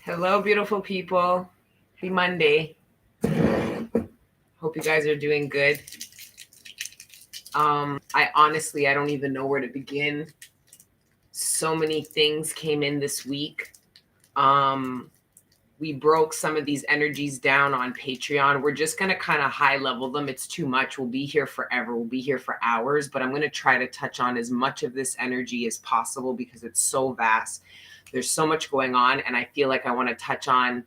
Hello, beautiful people. Happy Monday. Hope you guys are doing good. I don't even know where to begin. So many things came in this week. We broke some of these energies down on Patreon. We're just going to kind of high level them. It's too much. We'll be here forever. We'll be here for hours, but I'm going to try to touch on as much of this energy as possible because it's so vast. There's so much going on, and I feel like I want to touch on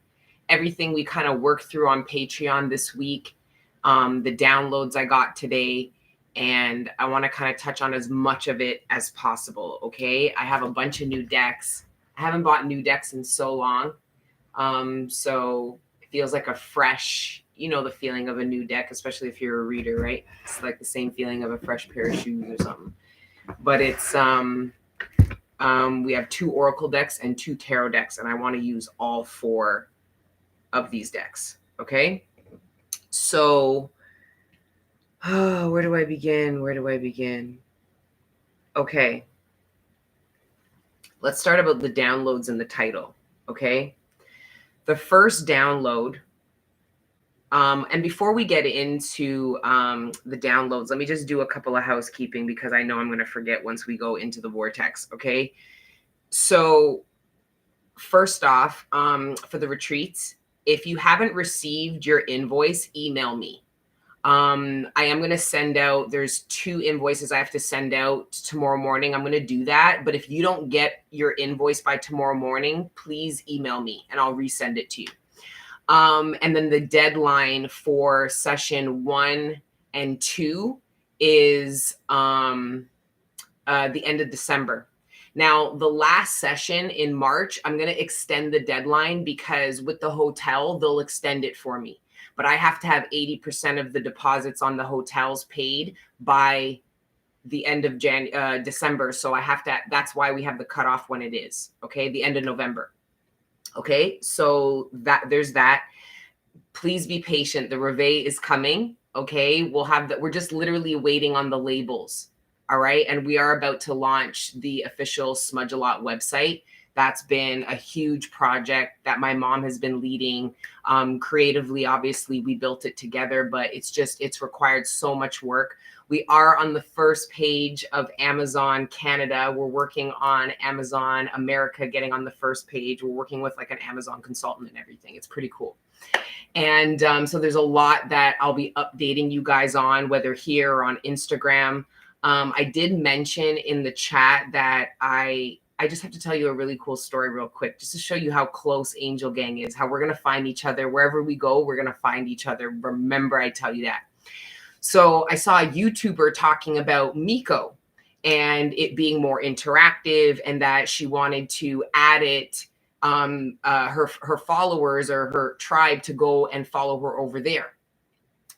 everything we kind of worked through on Patreon this week, the downloads I got today, and I want to kind of touch on as much of it as possible. Okay, I have a bunch of new decks. I haven't bought new decks in so long, so it feels like a fresh, the feeling of a new deck, especially if you're a reader, right? It's like the same feeling of a fresh pair of shoes or something. But it's we have 2 Oracle decks and 2 Tarot decks, and I want to use all 4 of these decks. Okay, so where do I begin? Okay, let's start about the downloads in the title. Okay, the first download, and before we get into the downloads, let me just do a couple of housekeeping because I know I'm going to forget once we go into the vortex. Okay, so first off, for the retreats, if you haven't received your invoice, email me. I am going to send out, there's 2 invoices I have to send out tomorrow morning. I'm going to do that. But if you don't get your invoice by tomorrow morning, please email me and I'll resend it to you. And then the deadline for session 1 and 2 is the end of December. Now, the last session in March, I'm going to extend the deadline because with the hotel, they'll extend it for me. But I have to have 80% of the deposits on the hotels paid by the end of December. So I have to, that's why we have the cutoff when it is, okay, the end of November. Okay, so there's that. Please be patient. The reveille is coming, okay? We're just literally waiting on the labels. All right. And we are about to launch the official Smudge a Lot website. That's been a huge project that my mom has been leading creatively. Obviously, we built it together, but it's required so much work. We are on the first page of Amazon Canada. We're working on Amazon America getting on the first page. We're working with like an Amazon consultant and everything. It's pretty cool. And so there's a lot that I'll be updating you guys on, whether here or on Instagram. I did mention in the chat that I just have to tell you a really cool story real quick, just to show you how close Angel Gang is, how we're going to find each other. Wherever we go, we're going to find each other. Remember, I tell you that. So I saw a YouTuber talking about Miko and it being more interactive and that she wanted to add it, her followers or her tribe to go and follow her over there.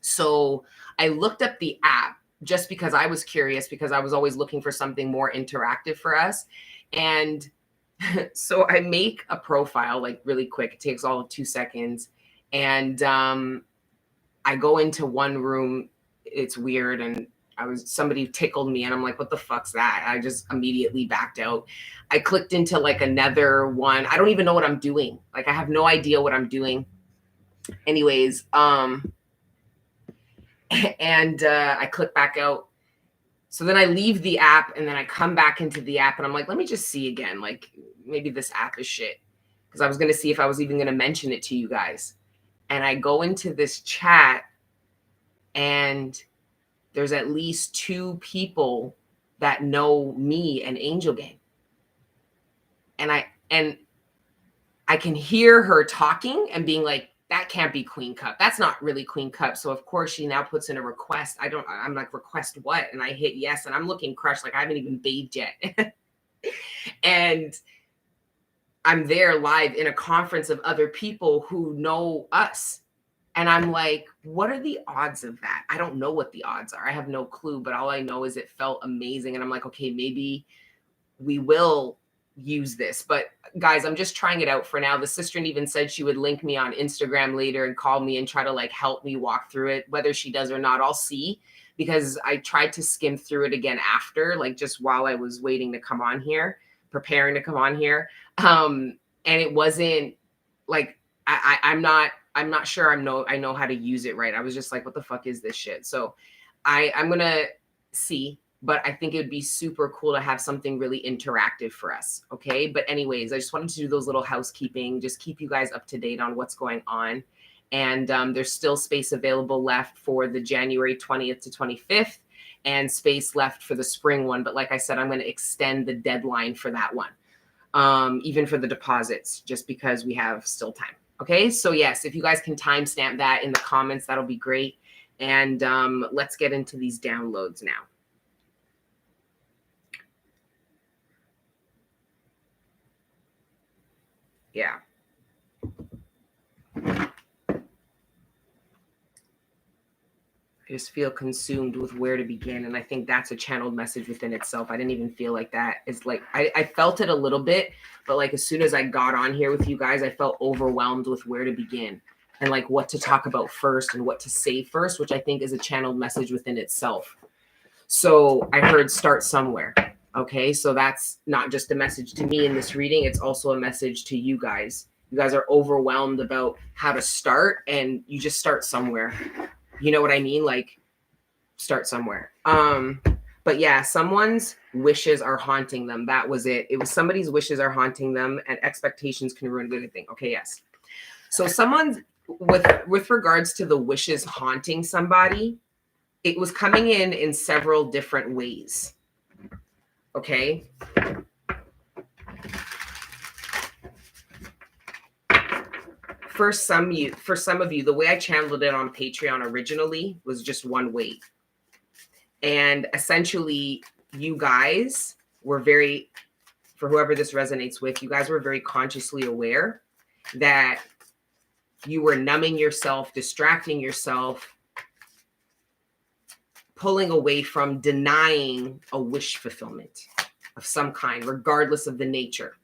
So I looked up the app, just because I was curious, because I was always looking for something more interactive for us. And so I make a profile like really quick. It takes all of 2 seconds. And I go into one room. It's weird. And somebody tickled me and I'm like, what the fuck's that? I just immediately backed out. I clicked into like another one. I don't even know what I'm doing. Like I have no idea what I'm doing. Anyways, and I click back out. So then I leave the app and then I come back into the app and I'm like, let me just see again. Like maybe this app is shit. Because I was going to see if I was even going to mention it to you guys. And I go into this chat and there's at least 2 people that know me and Angel Gang. And I can hear her talking and being like, that can't be Queen Cup. That's not really Queen Cup. So of course she now puts in a request. I'm like, request what? And I hit yes. And I'm looking crushed. Like I haven't even bathed yet. And I'm there live in a conference of other people who know us. And I'm like, what are the odds of that? I don't know what the odds are. I have no clue, but all I know is it felt amazing. And I'm like, okay, maybe we will use this. But guys, I'm just trying it out for now. The sister even said she would link me on Instagram later and call me and try to like help me walk through it. Whether she does or not, I'll see, because I tried to skim through it again after, like just while I was waiting to come on here, preparing to come on here. And it wasn't like I'm not sure I know how to use it right. I was just like, what the fuck is this shit? So I'm gonna see, but I think it would be super cool to have something really interactive for us. Okay. But anyways, I just wanted to do those little housekeeping, just keep you guys up to date on what's going on. And there's still space available left for the January 20th to 25th and space left for the spring one. But like I said, I'm going to extend the deadline for that one, even for the deposits, just because we have still time. Okay. So yes, if you guys can timestamp that in the comments, that'll be great. And let's get into these downloads now. Yeah. I just feel consumed with where to begin. And I think that's a channeled message within itself. I didn't even feel like that. It's like, I felt it a little bit, but like as soon as I got on here with you guys, I felt overwhelmed with where to begin and like what to talk about first and what to say first, which I think is a channeled message within itself. So I heard start somewhere. Okay. So that's not just a message to me in this reading. It's also a message to you guys. You guys are overwhelmed about how to start, and you just start somewhere. You know what I mean? Like start somewhere. But yeah, someone's wishes are haunting them. That was it. It was somebody's wishes are haunting them, and expectations can ruin good thing. Okay, yes. So someone's with regards to the wishes haunting somebody, it was coming in several different ways. Okay. For some of you, the way I channeled it on Patreon originally was just one way. And essentially, you guys were very, for whoever this resonates with, you guys were very consciously aware that you were numbing yourself, distracting yourself, pulling away from denying a wish fulfillment of some kind, regardless of the nature.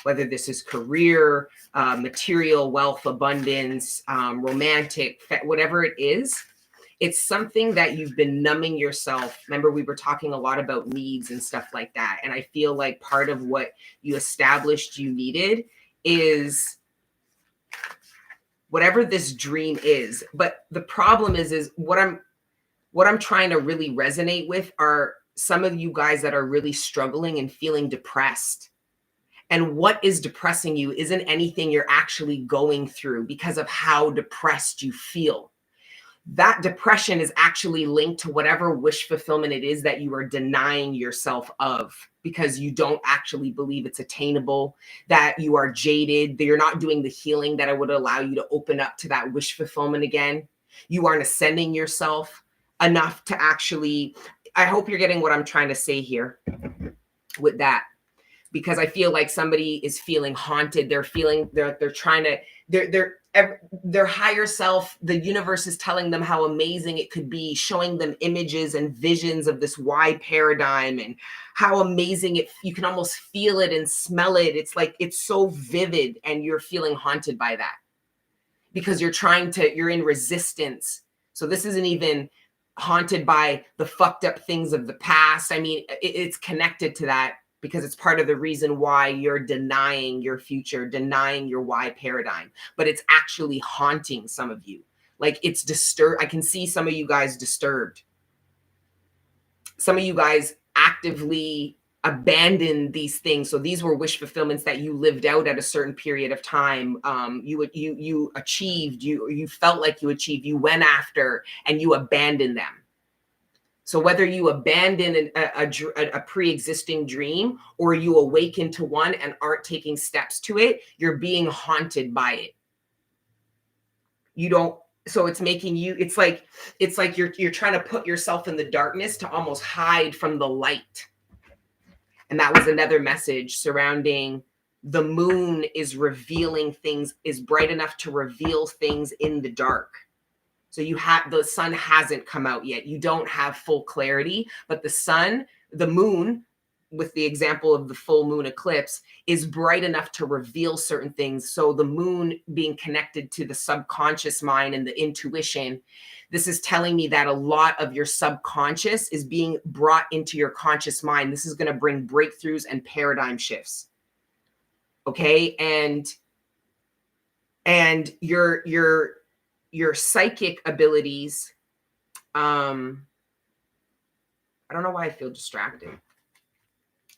Whether this is career, material, wealth, abundance, romantic, whatever it is, it's something that you've been numbing yourself. Remember, we were talking a lot about needs and stuff like that. And I feel like part of what you established you needed is whatever this dream is. But the problem is what I'm trying to really resonate with are some of you guys that are really struggling and feeling depressed. And what is depressing you isn't anything you're actually going through because of how depressed you feel. That depression is actually linked to whatever wish fulfillment it is that you are denying yourself of, because you don't actually believe it's attainable, that you are jaded, that you're not doing the healing that would allow you to open up to that wish fulfillment again. You aren't ascending yourself enough to actually, I hope you're getting what I'm trying to say here with that. Because I feel like somebody is feeling haunted. They're trying to, their higher self, the universe is telling them how amazing it could be, showing them images and visions of this wide paradigm and how amazing you can almost feel it and smell it. It's like, it's so vivid, and you're feeling haunted by that because you're in resistance. So this isn't even haunted by the fucked up things of the past. I mean, it's connected to that, because it's part of the reason why you're denying your future, denying your why paradigm, but it's actually haunting some of you. Like it's disturbed. I can see some of you guys disturbed. Some of you guys actively abandoned these things. So these were wish fulfillments that you lived out at a certain period of time. You achieved, you felt like you achieved, you went after, and you abandoned them. So whether you abandon a pre-existing dream or you awaken to one and aren't taking steps to it, you're being haunted by it. You don't, so it's making you, it's like you're trying to put yourself in the darkness to almost hide from the light. And that was another message surrounding the moon is revealing things, is bright enough to reveal things in the dark. So the sun hasn't come out yet. You don't have full clarity, but the moon, with the example of the full moon eclipse, is bright enough to reveal certain things. So the moon being connected to the subconscious mind and the intuition, this is telling me that a lot of your subconscious is being brought into your conscious mind. This is going to bring breakthroughs and paradigm shifts. Okay. And And your psychic abilities, I don't know why I feel distracted.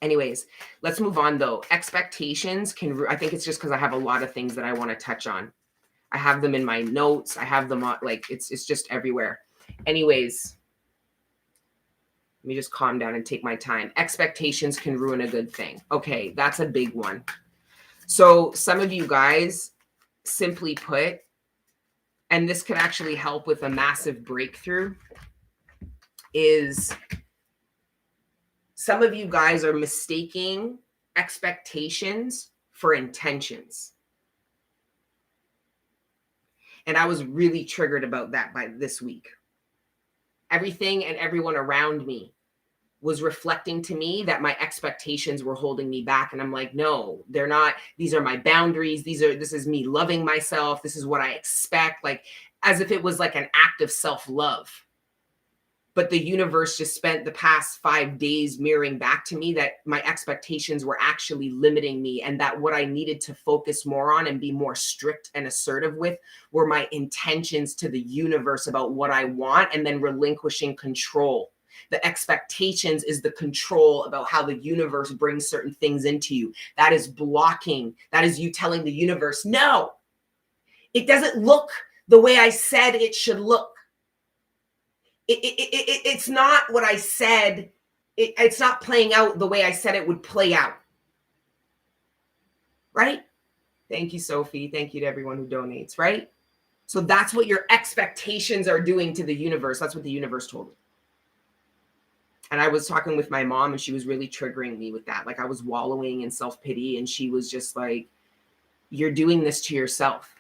Anyways, let's move on though. Expectations can, I think it's just because I have a lot of things that I want to touch on. I have them in my notes. I have them on, like, it's just everywhere. Anyways, let me just calm down and take my time. Expectations can ruin a good thing. Okay, that's a big one. So some of you guys, simply put, and this could actually help with a massive breakthrough, is some of you guys are mistaking expectations for intentions. And I was really triggered about that by this week. Everything and everyone around me was reflecting to me that my expectations were holding me back. And I'm like, no, they're not. These are my boundaries. This is me loving myself. This is what I expect. Like, as if it was like an act of self-love. But the universe just spent the past 5 days mirroring back to me that my expectations were actually limiting me, and that what I needed to focus more on and be more strict and assertive with were my intentions to the universe about what I want, and then relinquishing control. The expectations is the control about how the universe brings certain things into you. That is blocking. That is you telling the universe, no, it doesn't look the way I said it should look. It's not what I said. It's not playing out the way I said it would play out. Right? Thank you, Sophie. Thank you to everyone who donates, right? So that's what your expectations are doing to the universe. That's what the universe told me. And I was talking with my mom, and she was really triggering me with that. Like, I was wallowing in self-pity, and she was just like, you're doing this to yourself.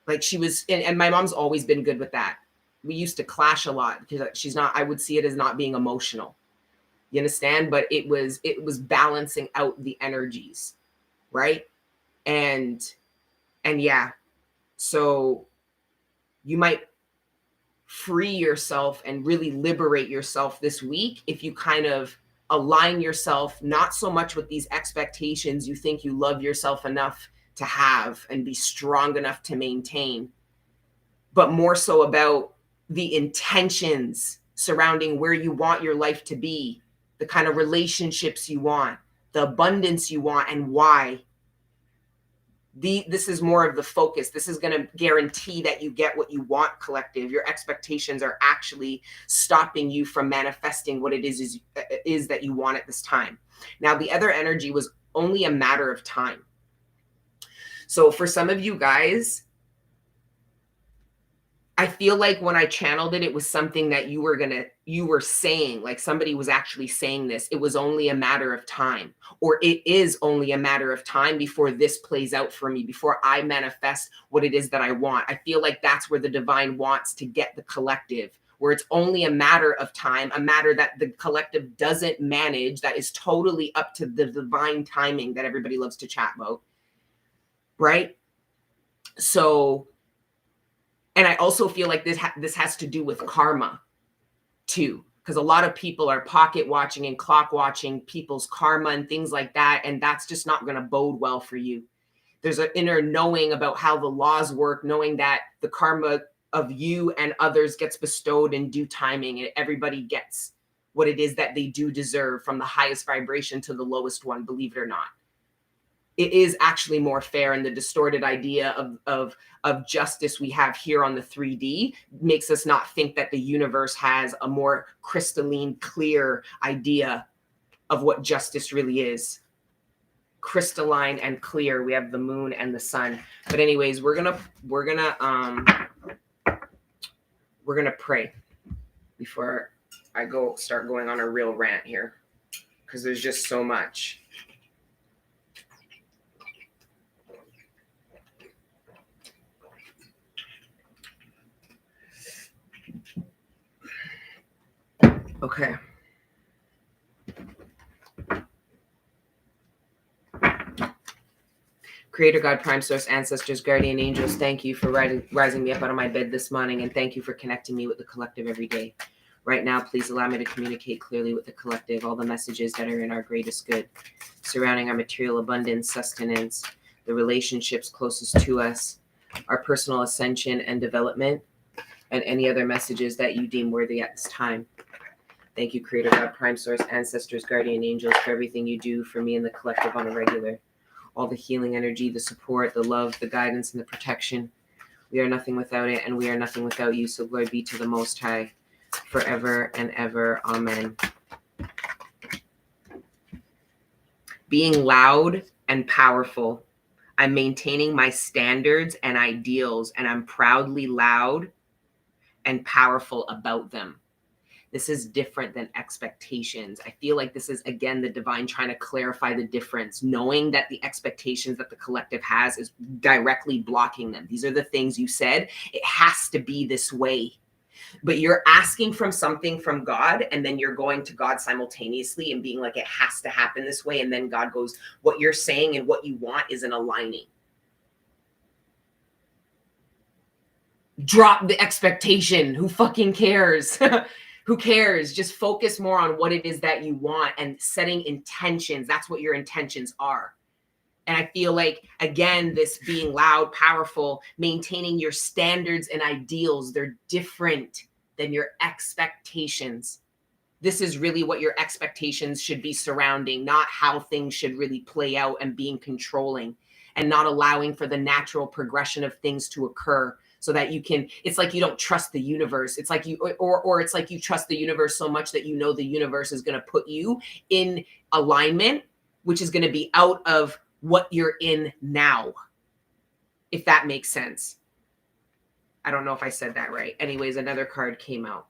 Like, she was, and my mom's always been good with that. We used to clash a lot because she's not, I would see it as not being emotional. You understand? But it was balancing out the energies, right? And yeah, so you might free yourself and really liberate yourself this week if you kind of align yourself, not so much with these expectations you think you love yourself enough to have and be strong enough to maintain, but more so about the intentions surrounding where you want your life to be, the kind of relationships you want, the abundance you want, and why. This is more of the focus. This is going to guarantee that you get what you want, collective. Your expectations are actually stopping you from manifesting what it is that you want at this time. Now, the other energy was only a matter of time. So for some of you guys, I feel like when I channeled it, it was something that you were saying, like somebody was actually saying this. It was only a matter of time, or it is only a matter of time before this plays out for me, before I manifest what it is that I want. I feel like that's where the divine wants to get the collective, where it's only a matter of time, a matter that the collective doesn't manage, that is totally up to the divine timing that everybody loves to chat about, right? So, and I also feel like this has to do with karma too, because a lot of people are pocket watching and clock watching people's karma and things like that. And that's just not going to bode well for you. There's an inner knowing about how the laws work, knowing that the karma of you and others gets bestowed in due timing, and everybody gets what it is that they do deserve, from the highest vibration to the lowest one, believe it or not. It is actually more fair, and the distorted idea of justice we have here on the 3D makes us not think that the universe has a more crystalline, clear idea of what justice really is. Crystalline and clear. We have the moon and the sun. But anyways, we're gonna pray before I start going on a real rant here, because there's just so much. Okay. Creator God, Prime Source, Ancestors, Guardian Angels, thank you for rising me up out of my bed this morning, and thank you for connecting me with the collective every day. Right now, please allow me to communicate clearly with the collective all the messages that are in our greatest good, surrounding our material abundance, sustenance, the relationships closest to us, our personal ascension and development, and any other messages that you deem worthy at this time. Thank you, Creator God, Prime Source, ancestors, guardian angels, for everything you do for me and the collective on a regular. All the healing energy, the support, the love, the guidance, and the protection. We are nothing without it, and we are nothing without you. So glory be to the Most High, forever and ever. Amen. Being loud and powerful. I'm maintaining my standards and ideals, and I'm proudly loud and powerful about them. This is different than expectations. I feel like this is, again, the divine trying to clarify the difference, knowing that the expectations that the collective has is directly blocking them. These are the things you said. It has to be this way. But you're asking from something from God, and then you're going to God simultaneously and being like, it has to happen this way. And then God goes, what you're saying and what you want isn't aligning. Drop the expectation. Who fucking cares? Who cares? Just focus more on what it is that you want and setting intentions. That's what your intentions are. And I feel like, again, this being loud, powerful, maintaining your standards and ideals, they're different than your expectations. This is really what your expectations should be surrounding, not how things should really play out, and being controlling and not allowing for the natural progression of things to occur. So that you can, it's like you don't trust the universe. It's like you, or it's like you trust the universe so much that you know the universe is going to put you in alignment, which is going to be out of what you're in now. If that makes sense. I don't know if I said that right. Anyways, another card came out.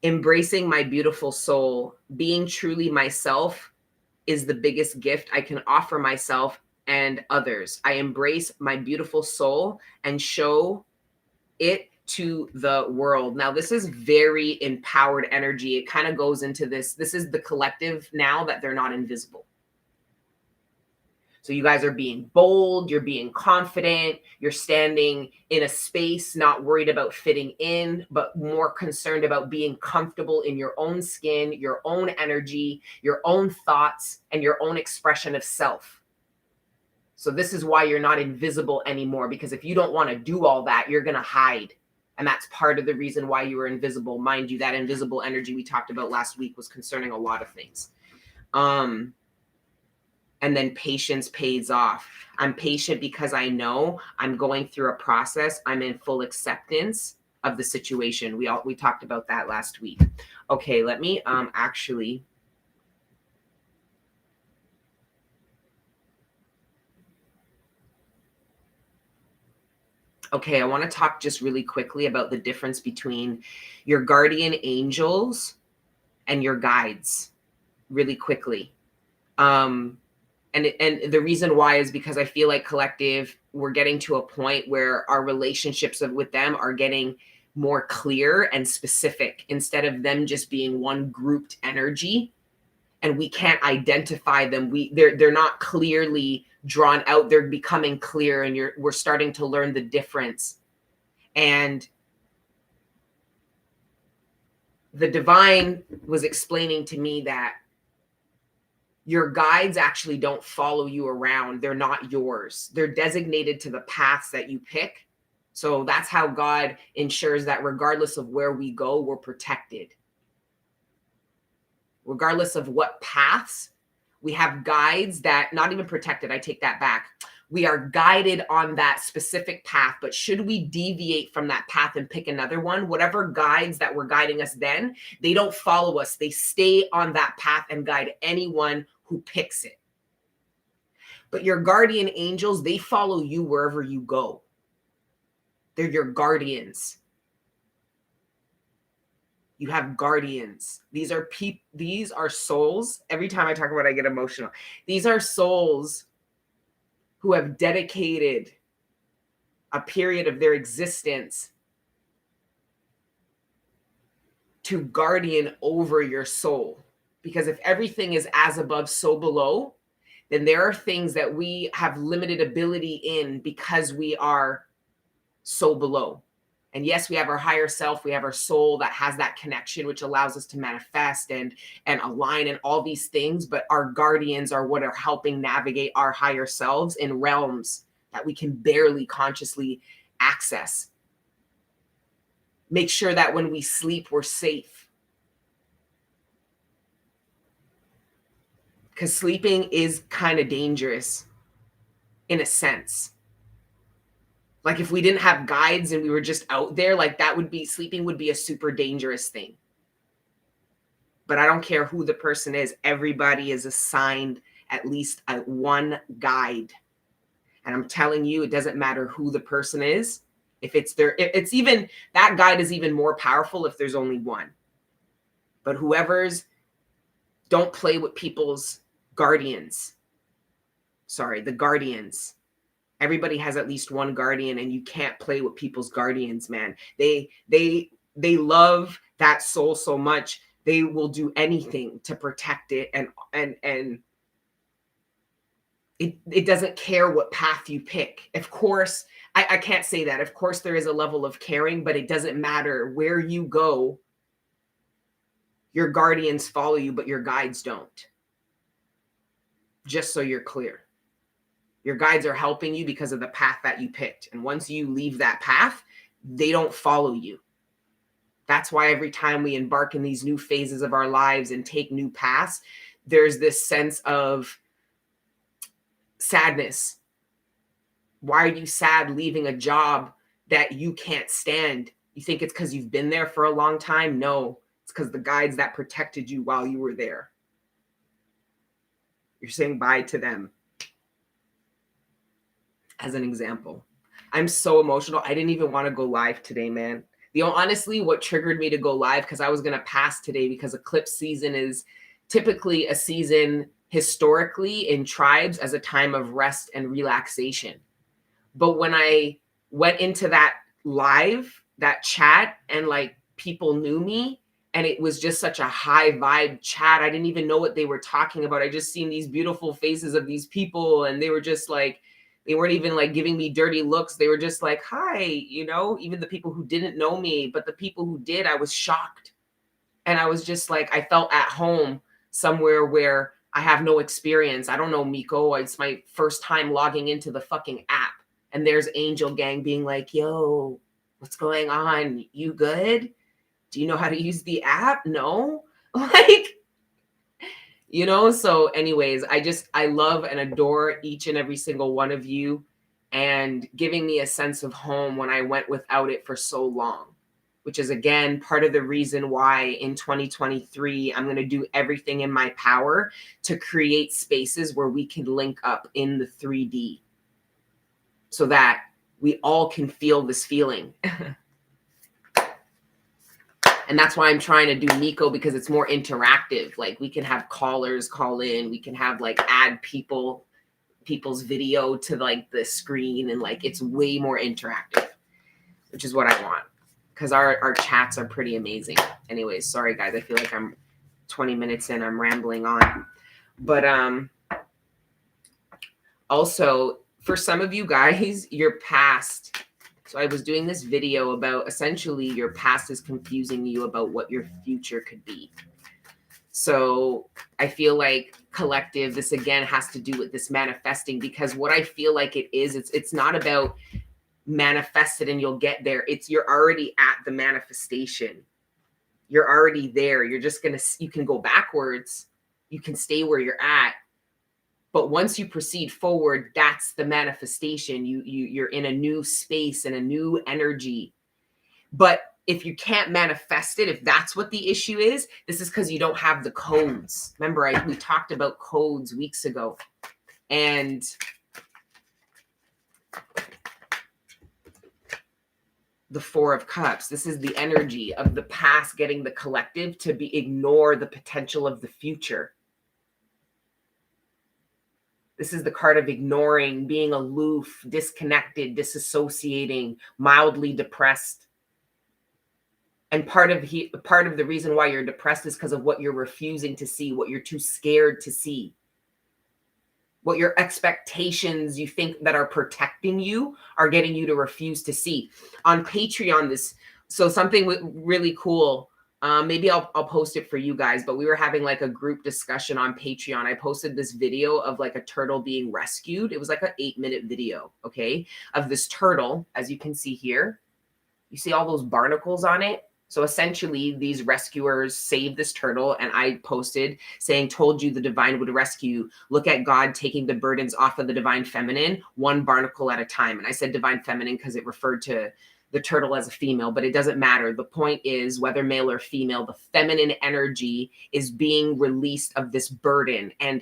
Embracing my beautiful soul. Being truly myself is the biggest gift I can offer myself and others. I embrace my beautiful soul and show it to the world. Now, this is very empowered energy. It kind of goes into this. This is the collective now that they're not invisible. So you guys are being bold. You're being confident. You're standing in a space, not worried about fitting in, but more concerned about being comfortable in your own skin, your own energy, your own thoughts, and your own expression of self. So this is why you're not invisible anymore, because if you don't want to do all that, you're going to hide. And that's part of the reason why you were invisible. Mind you, that invisible energy we talked about last week was concerning a lot of things. And then patience pays off. I'm patient because I know I'm going through a process. I'm in full acceptance of the situation. We talked about that last week. Okay, let me actually... Okay, I want to talk just really quickly about the difference between your guardian angels and your guides really quickly. And the reason why is because I feel like collective, we're getting to a point where our relationships with them are getting more clear and specific instead of them just being one grouped energy. And we can't identify them. They're not clearly drawn out. They're becoming clear, and we're starting to learn the difference. And the divine was explaining to me that your guides actually don't follow you around. They're not yours. They're designated to the paths that you pick. So that's how God ensures that regardless of where we go, we're protected. Regardless of what paths, we have guides that, not even protected, I take that back. We are guided on that specific path, but should we deviate from that path and pick another one, whatever guides that were guiding us then, they don't follow us. They stay on that path and guide anyone who picks it. But your guardian angels, they follow you wherever you go. They're your guardians. You have guardians. These are souls. Every time I talk about it, I get emotional. These are souls who have dedicated a period of their existence to guardian over your soul. Because if everything is as above, so below, then there are things that we have limited ability in because we are so below. And yes, we have our higher self, we have our soul that has that connection, which allows us to manifest and align and all these things. But our guardians are what are helping navigate our higher selves in realms that we can barely consciously access. Make sure that when we sleep, we're safe. Because sleeping is kind of dangerous in a sense. Like if we didn't have guides and we were just out there, like that would be, sleeping would be a super dangerous thing. But I don't care who the person is. Everybody is assigned at least one guide. And I'm telling you, it doesn't matter who the person is. If it's their, it's even, that guide is even more powerful if there's only one. But whoever's, don't play with people's guardians. Sorry, the guardians. Everybody has at least one guardian, and you can't play with people's guardians, man. They love that soul so much, they will do anything to protect it, and it doesn't care what path you pick. Of course, I can't say that. Of course, there is a level of caring, but it doesn't matter where you go. Your guardians follow you, but your guides don't. Just so you're clear. Your guides are helping you because of the path that you picked. And once you leave that path, they don't follow you. That's why every time we embark in these new phases of our lives and take new paths, there's this sense of sadness. Why are you sad leaving a job that you can't stand? You think it's because you've been there for a long time? No, it's because the guides that protected you while you were there. You're saying bye to them. As an example, I'm so emotional. I didn't even want to go live today, man. Honestly, what triggered me to go live, because I was going to pass today, because eclipse season is typically a season historically in tribes as a time of rest and relaxation. But when I went into that live, that chat, and like people knew me, and it was just such a high vibe chat. I didn't even know what they were talking about. I just seen these beautiful faces of these people, and they were just like, they weren't even like giving me dirty looks. They were just like, hi, you know, even the people who didn't know me, but the people who did, I was shocked. And I was just like, I felt at home somewhere where I have no experience. I don't know Miko. It's my first time logging into the fucking app. And there's Angel Gang being like, yo, what's going on? You good? Do you know how to use the app? No? Like, you know, so anyways, I love and adore each and every single one of you, and giving me a sense of home when I went without it for so long, which is again part of the reason why in 2023 I'm going to do everything in my power to create spaces where we can link up in the 3D so that we all can feel this feeling. And that's why I'm trying to do Nico, because it's more interactive. Like we can have callers call in, we can have like add people's video to like the screen, and like it's way more interactive, which is what I want, because our chats are pretty amazing. Anyways, sorry guys, I feel like I'm 20 minutes in, I'm rambling on. But also for some of you guys, your past. So I was doing this video about essentially your past is confusing you about what your future could be. So I feel like collective, this again has to do with this manifesting, because what I feel like it is, it's not about manifest it and you'll get there. It's you're already at the manifestation. You're already there. You're just you can go backwards. You can stay where you're at. But once you proceed forward, that's the manifestation. You're in a new space and a new energy. But if you can't manifest it, if that's what the issue is, this is because you don't have the codes. Remember, we talked about codes weeks ago. And the Four of Cups, this is the energy of the past getting the collective to ignore the potential of the future. This is the card of ignoring, being aloof, disconnected, disassociating, mildly depressed. And part of the reason why you're depressed is because of what you're refusing to see, what you're too scared to see. what your expectations you think that are protecting you are getting you to refuse to see. On Patreon, so something really cool. Maybe I'll post it for you guys, but we were having like a group discussion on Patreon. I posted this video of like a turtle being rescued. It was like an 8-minute video, okay, of this turtle, as you can see here. You see all those barnacles on it? So essentially, these rescuers saved this turtle, and I posted saying, told you the divine would rescue. Look at God taking the burdens off of the divine feminine, one barnacle at a time. And I said divine feminine because it referred to the turtle as a female, but it doesn't matter. The point is, whether male or female, the feminine energy is being released of this burden. And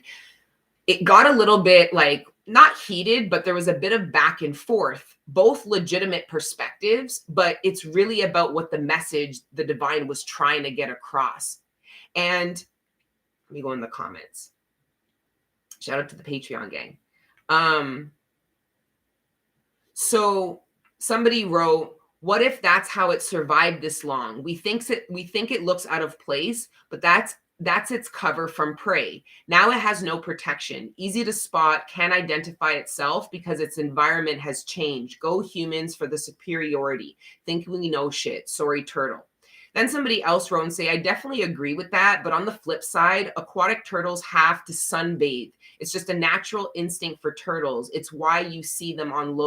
it got a little bit like, not heated, but there was a bit of back and forth, both legitimate perspectives, but it's really about what the message the divine was trying to get across. And let me go in the comments. Shout out to the Patreon gang. So somebody wrote, what if that's how it survived this long? We think it looks out of place, but that's its cover from prey. Now it has no protection, easy to spot, can't identify itself because its environment has changed. Go humans for the superiority. Think we know shit. Sorry, turtle. Then somebody else wrote and say, I definitely agree with that. But on the flip side, aquatic turtles have to sunbathe. It's just a natural instinct for turtles. It's why you see them on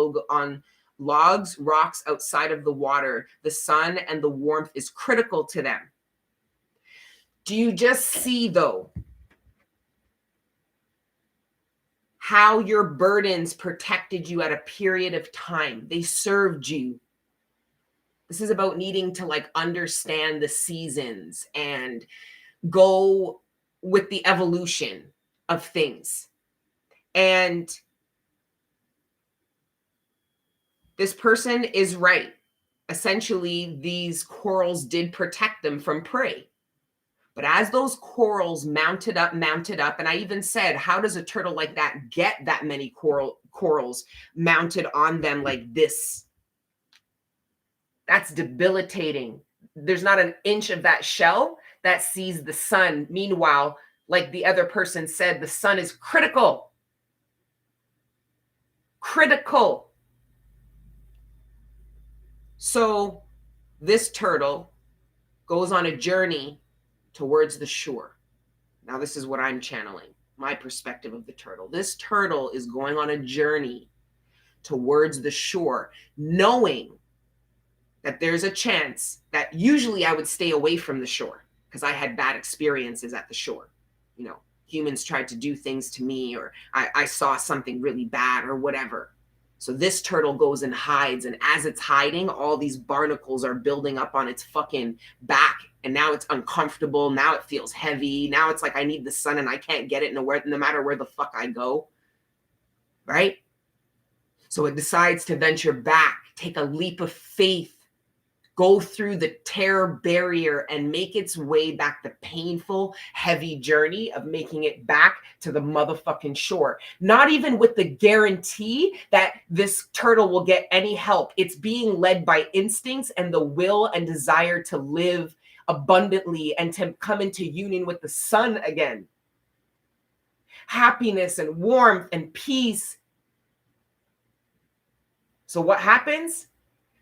logs, rocks outside of the water. The sun and the warmth is critical to them. Do you just see, though, how your burdens protected you at a period of time? They served you. This is about needing to like understand the seasons and go with the evolution of things. And this person is right. Essentially, these corals did protect them from prey. But as those corals mounted up, and I even said, how does a turtle like that get that many corals mounted on them like this? That's debilitating. There's not an inch of that shell that sees the sun. Meanwhile, like the other person said, the sun is critical. Critical. So this turtle goes on a journey towards the shore. Now, this is what I'm channeling, my perspective of the turtle. This turtle is going on a journey towards the shore, knowing that there's a chance that usually I would stay away from the shore because I had bad experiences at the shore. You know, humans tried to do things to me, or I saw something really bad or whatever. So this turtle goes and hides, and as it's hiding, all these barnacles are building up on its fucking back, and now it's uncomfortable. Now it feels heavy. Now it's like I need the sun and I can't get it no matter where the fuck I go, right? So it decides to venture back, take a leap of faith, go through the terror barrier and make its way back, the painful, heavy journey of making it back to the motherfucking shore. Not even with the guarantee that this turtle will get any help. It's being led by instincts and the will and desire to live abundantly and to come into union with the sun again. Happiness and warmth and peace. So what happens?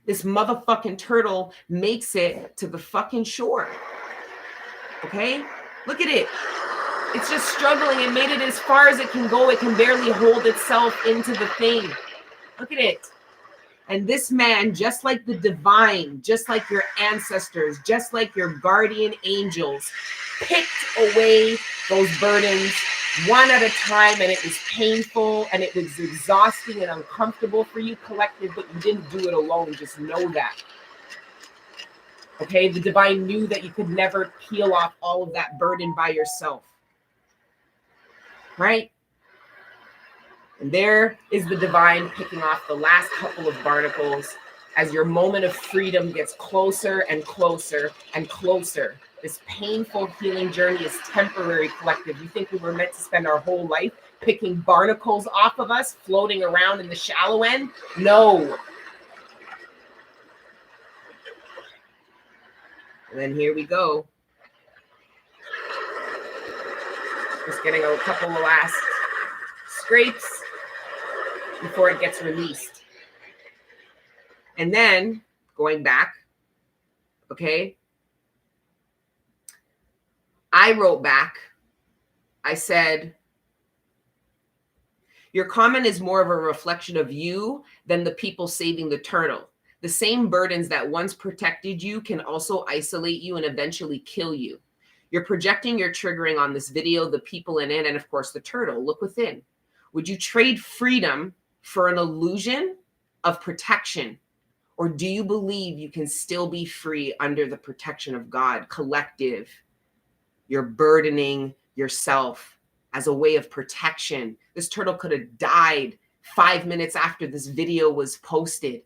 This motherfucking turtle makes it to the fucking shore. Okay? Look at it. It's just struggling. It made it as far as it can go. It can barely hold itself into the thing. Look at it. And this man, just like the divine, just like your ancestors, just like your guardian angels, picked away those burdens one at a time, and it was painful and it was exhausting and uncomfortable for you, collective, but you didn't do it alone. Just know that. Okay, the divine knew that you could never peel off all of that burden by yourself. Right? And there is the divine picking off the last couple of barnacles as your moment of freedom gets closer and closer and closer. This painful healing journey is temporary, collective. You think we were meant to spend our whole life picking barnacles off of us, floating around in the shallow end? No. And then here we go. Just getting a couple of last scrapes before it gets released. And then going back, okay, I wrote back, I said, your comment is more of a reflection of you than the people saving the turtle. The same burdens that once protected you can also isolate you and eventually kill you. You're projecting your triggering on this video, the people in it, and of course the turtle. Look within. Would you trade freedom for an illusion of protection? Or do you believe you can still be free under the protection of God? Collective, you're burdening yourself as a way of protection. This turtle could have died 5 minutes after this video was posted.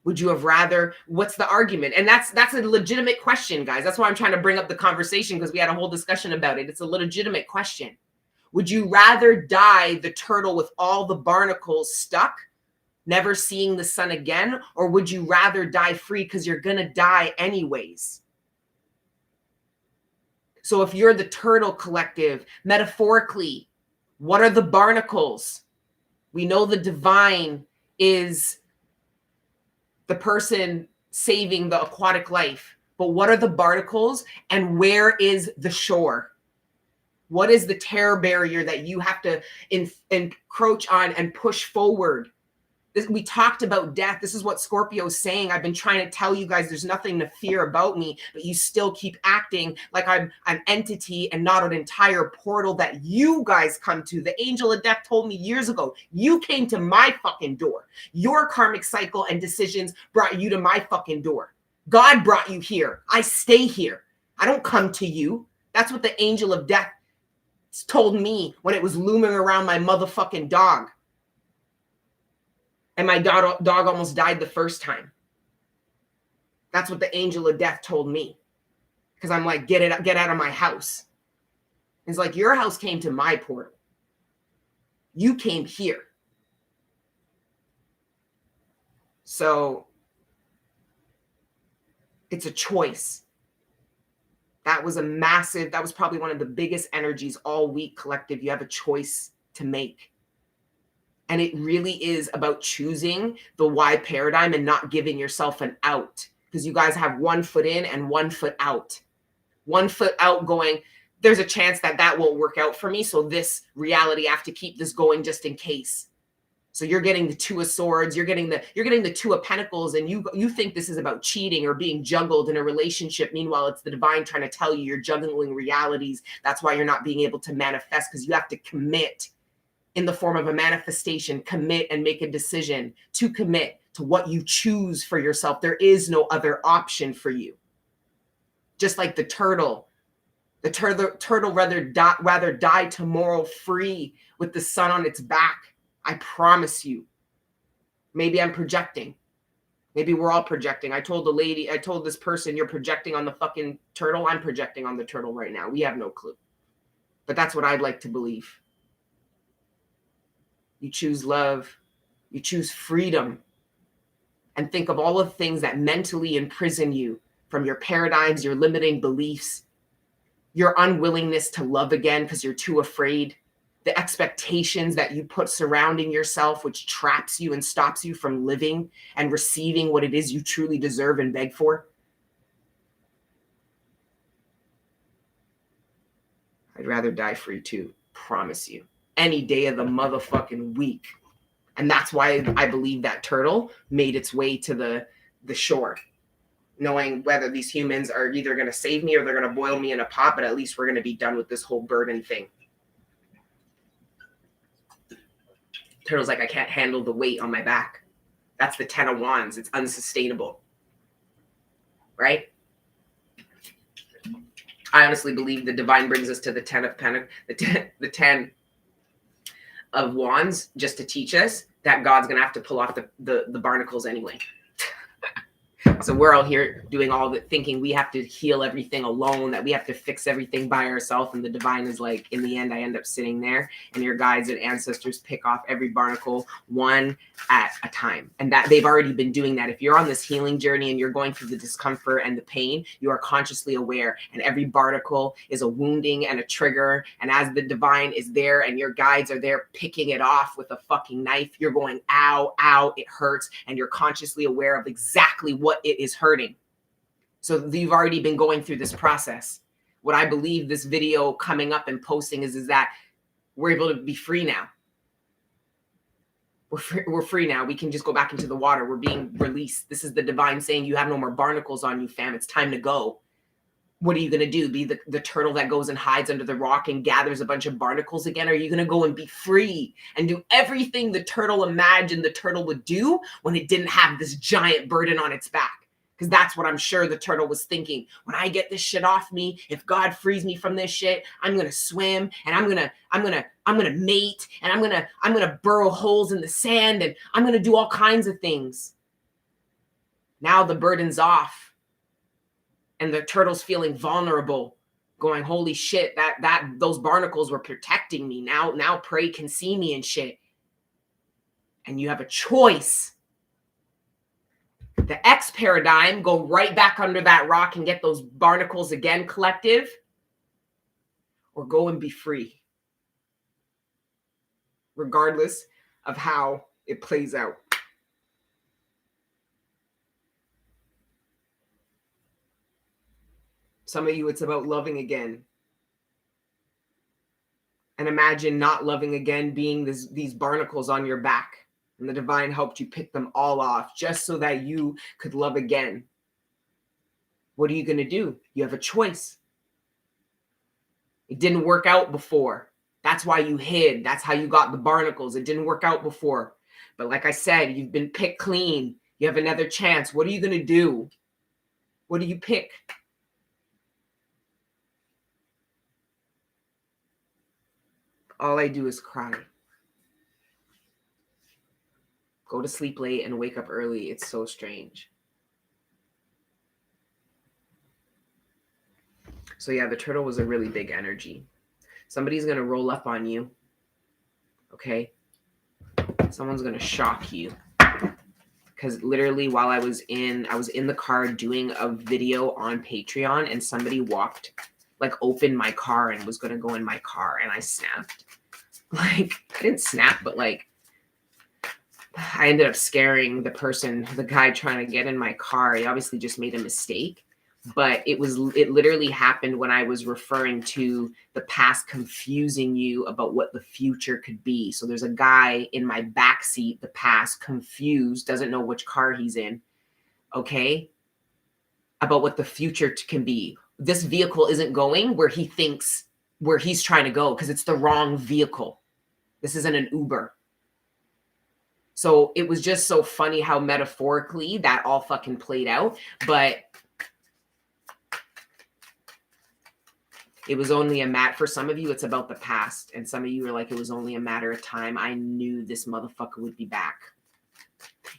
Would you have rather, what's the argument? And that's a legitimate question, guys. That's why I'm trying to bring up the conversation, because we had a whole discussion about it. It's a legitimate question. Would you rather die the turtle with all the barnacles stuck, never seeing the sun again? Or would you rather die free because you're going to die anyways? So if you're the turtle collective, metaphorically, what are the barnacles? We know the divine is the person saving the aquatic life. But what are the barnacles and where is the shore? What is the terror barrier that you have to encroach on and push forward? We talked about death. This is what Scorpio's saying. I've been trying to tell you guys there's nothing to fear about me, but you still keep acting like I'm an entity and not an entire portal that you guys come to. The angel of death told me years ago, you came to my fucking door. Your karmic cycle and decisions brought you to my fucking door. God brought you here. I stay here. I don't come to you. That's what the angel of death told me when it was looming around my motherfucking dog. And my dog almost died the first time. That's what the angel of death told me. Because I'm like, get out of my house. It's like, your house came to my portal. You came here. So it's a choice. That was probably one of the biggest energies all week, collective. You have a choice to make. And it really is about choosing the why paradigm and not giving yourself an out, because you guys have 1 foot in and 1 foot out. 1 foot out going, there's a chance that won't work out for me. So this reality, I have to keep this going just in case. So you're getting the 2 of swords, you're getting the 2 of pentacles, and you think this is about cheating or being juggled in a relationship. Meanwhile, it's the divine trying to tell you you're juggling realities. That's why you're not being able to manifest, because you have to commit in the form of a manifestation, commit and make a decision to commit to what you choose for yourself. There is no other option for you. Just like the turtle rather die tomorrow free with the sun on its back. I promise you. Maybe I'm projecting. Maybe we're all projecting. I told this person, you're projecting on the fucking turtle. I'm projecting on the turtle right now. We have no clue. But that's what I'd like to believe. You choose love. You choose freedom. And think of all the things that mentally imprison you, from your paradigms, your limiting beliefs, your unwillingness to love again because you're too afraid, the expectations that you put surrounding yourself, which traps you and stops you from living and receiving what it is you truly deserve and beg for. I'd rather die free too, promise you. Any day of the motherfucking week. And that's why I believe that turtle made its way to the shore, knowing whether these humans are either going to save me or they're going to boil me in a pot, but at least we're going to be done with this whole burden thing. Turtle's like, I can't handle the weight on my back. That's the 10 of Wands. It's unsustainable. Right? I honestly believe the divine brings us to the 10 of Pentacles, the 10 of Wands, just to teach us that God's going to have to pull off the barnacles anyway. So we're all here doing all the thinking we have to heal everything alone, that we have to fix everything by ourselves. And the divine is like, in the end, I end up sitting there and your guides and ancestors pick off every barnacle one at a time. And that they've already been doing that. If you're on this healing journey and you're going through the discomfort and the pain, you are consciously aware. And every barnacle is a wounding and a trigger. And as the divine is there and your guides are there picking it off with a fucking knife, you're going, ow, ow, it hurts. And you're consciously aware of exactly what it is hurting. So you've already been going through this process. What I believe this video coming up and posting is that we're able to be free now. We're free now. We can just go back into the water. We're being released. This is the divine saying, you have no more barnacles on you, fam. It's time to go. What are you going to do? Be the turtle that goes and hides under the rock and gathers a bunch of barnacles again? Or are you going to go and be free and do everything the turtle imagined the turtle would do when it didn't have this giant burden on its back? Because that's what I'm sure the turtle was thinking. When I get this shit off me, if God frees me from this shit, I'm gonna swim and I'm gonna mate and I'm gonna burrow holes in the sand and I'm gonna do all kinds of things. Now the burden's off, and the turtle's feeling vulnerable, going, holy shit, that those barnacles were protecting me. Now prey can see me and shit. And you have a choice. The X paradigm, go right back under that rock and get those barnacles again, collective, or go and be free, regardless of how it plays out. Some of you, it's about loving again. And imagine not loving again being these barnacles on your back. And the divine helped you pick them all off just so that you could love again. What are you going to do? You have a choice. It didn't work out before. That's why you hid. That's how you got the barnacles. It didn't work out before. But like I said, you've been picked clean. You have another chance. What are you going to do? What do you pick? All I do is cry. Go to sleep late and wake up early. It's so strange. So yeah, the turtle was a really big energy. Somebody's going to roll up on you. Okay? Someone's going to shock you. Because literally while I was in the car doing a video on Patreon and somebody opened my car and was going to go in my car and I snapped. I didn't snap, but I ended up scaring the guy trying to get in my car. He obviously just made a mistake, but it literally happened when I was referring to the past confusing you about what the future could be. So there's a guy in my backseat, the past, confused, doesn't know which car he's in, okay, about what the future can be. This vehicle isn't going where he thinks, where he's trying to go, because it's the wrong vehicle. This isn't an Uber. So it was just so funny how metaphorically that all fucking played out. But it was only for some of you, it's about the past. And some of you are like, it was only a matter of time. I knew this motherfucker would be back.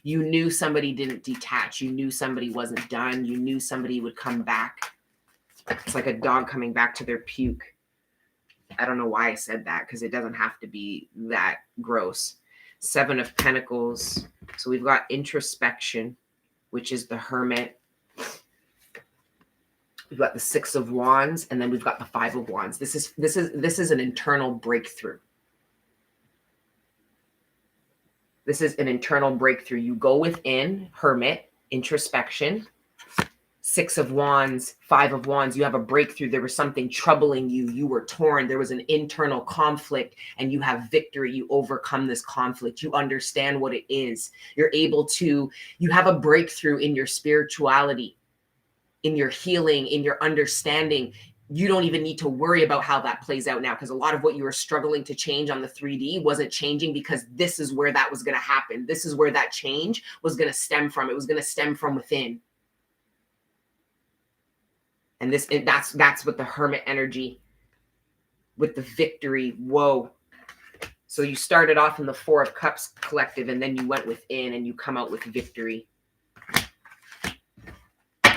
You knew somebody didn't detach. You knew somebody wasn't done. You knew somebody would come back. It's like a dog coming back to their puke. I don't know why I said that, because it doesn't have to be that gross. 7 of Pentacles. So we've got introspection, which is the Hermit. We've got the 6 of Wands, and then we've got the 5 of Wands. This is an internal breakthrough. This is an internal breakthrough. You go within, Hermit, introspection. 6 of Wands, 5 of Wands, you have a breakthrough. There was something troubling you. You were torn. There was an internal conflict, and you have victory. You overcome this conflict. You understand what it is. You have a breakthrough in your spirituality, in your healing, in your understanding. You don't even need to worry about how that plays out now, because a lot of what you were struggling to change on the 3D wasn't changing, because this is where that was going to happen. This is where that change was going to stem from. It was going to stem from within. And that's what the Hermit energy, with the victory. Whoa. So you started off in the 4 of Cups collective, and then you went within and you come out with victory.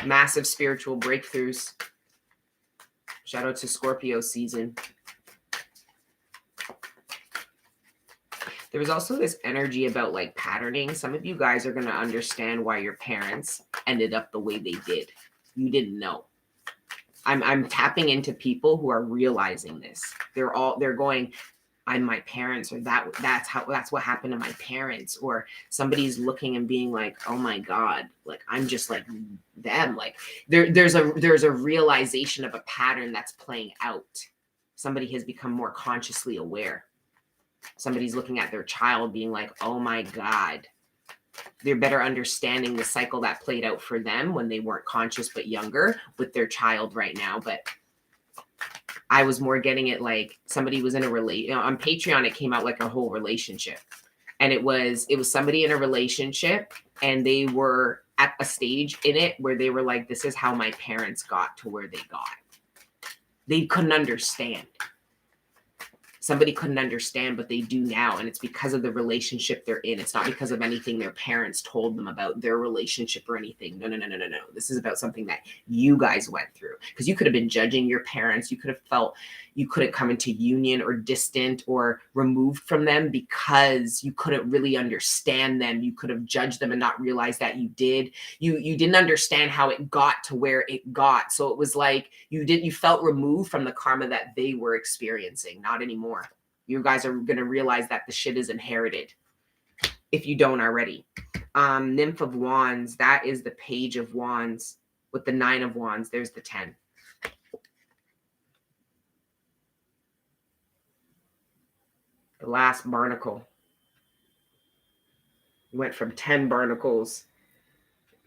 Massive spiritual breakthroughs. Shout out to Scorpio season. There was also this energy about like patterning. Some of you guys are going to understand why your parents ended up the way they did. You didn't know. I'm tapping into people who are realizing this. They're going, I'm my parents, or that's what happened to my parents, or somebody's looking and being like, oh my God, like I'm just like them. Like there's a realization of a pattern that's playing out. Somebody has become more consciously aware. Somebody's looking at their child being like, oh my God. They're better understanding the cycle that played out for them when they weren't conscious but younger with their child right now. But I was more getting it like somebody was in a relation. On Patreon, it came out like a whole relationship. And it was somebody in a relationship, and they were at a stage in it where they were like, this is how my parents got to where they got. They couldn't understand. Somebody couldn't understand, but they do now. And it's because of the relationship they're in. It's not because of anything their parents told them about their relationship or anything. No. This is about something that you guys went through. Because you could have been judging your parents. You could have felt you couldn't come into union or distant or removed from them because you couldn't really understand them. You could have judged them and not realized that you did. You didn't understand how it got to where it got. So it was like you felt removed from the karma that they were experiencing. Not anymore. You guys are going to realize that the shit is inherited if you don't already. Nymph of Wands, that is the Page of Wands. With the 9 of Wands, there's the 10. The last barnacle. Went from 10 barnacles.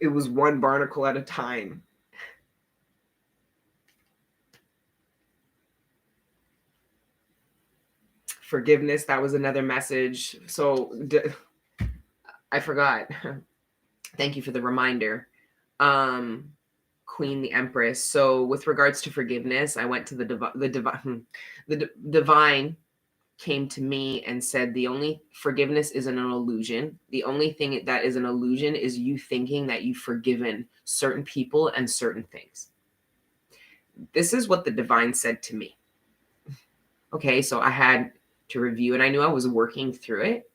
It was one barnacle at a time. Forgiveness, that was another message. So I forgot. Thank you for the reminder. Queen, the Empress. So with regards to forgiveness, I went to the divine came to me and said, the only forgiveness isn't an illusion. The only thing that is an illusion is you thinking that you've forgiven certain people and certain things. This is what the divine said to me. Okay, so I had to review, and I knew I was working through it.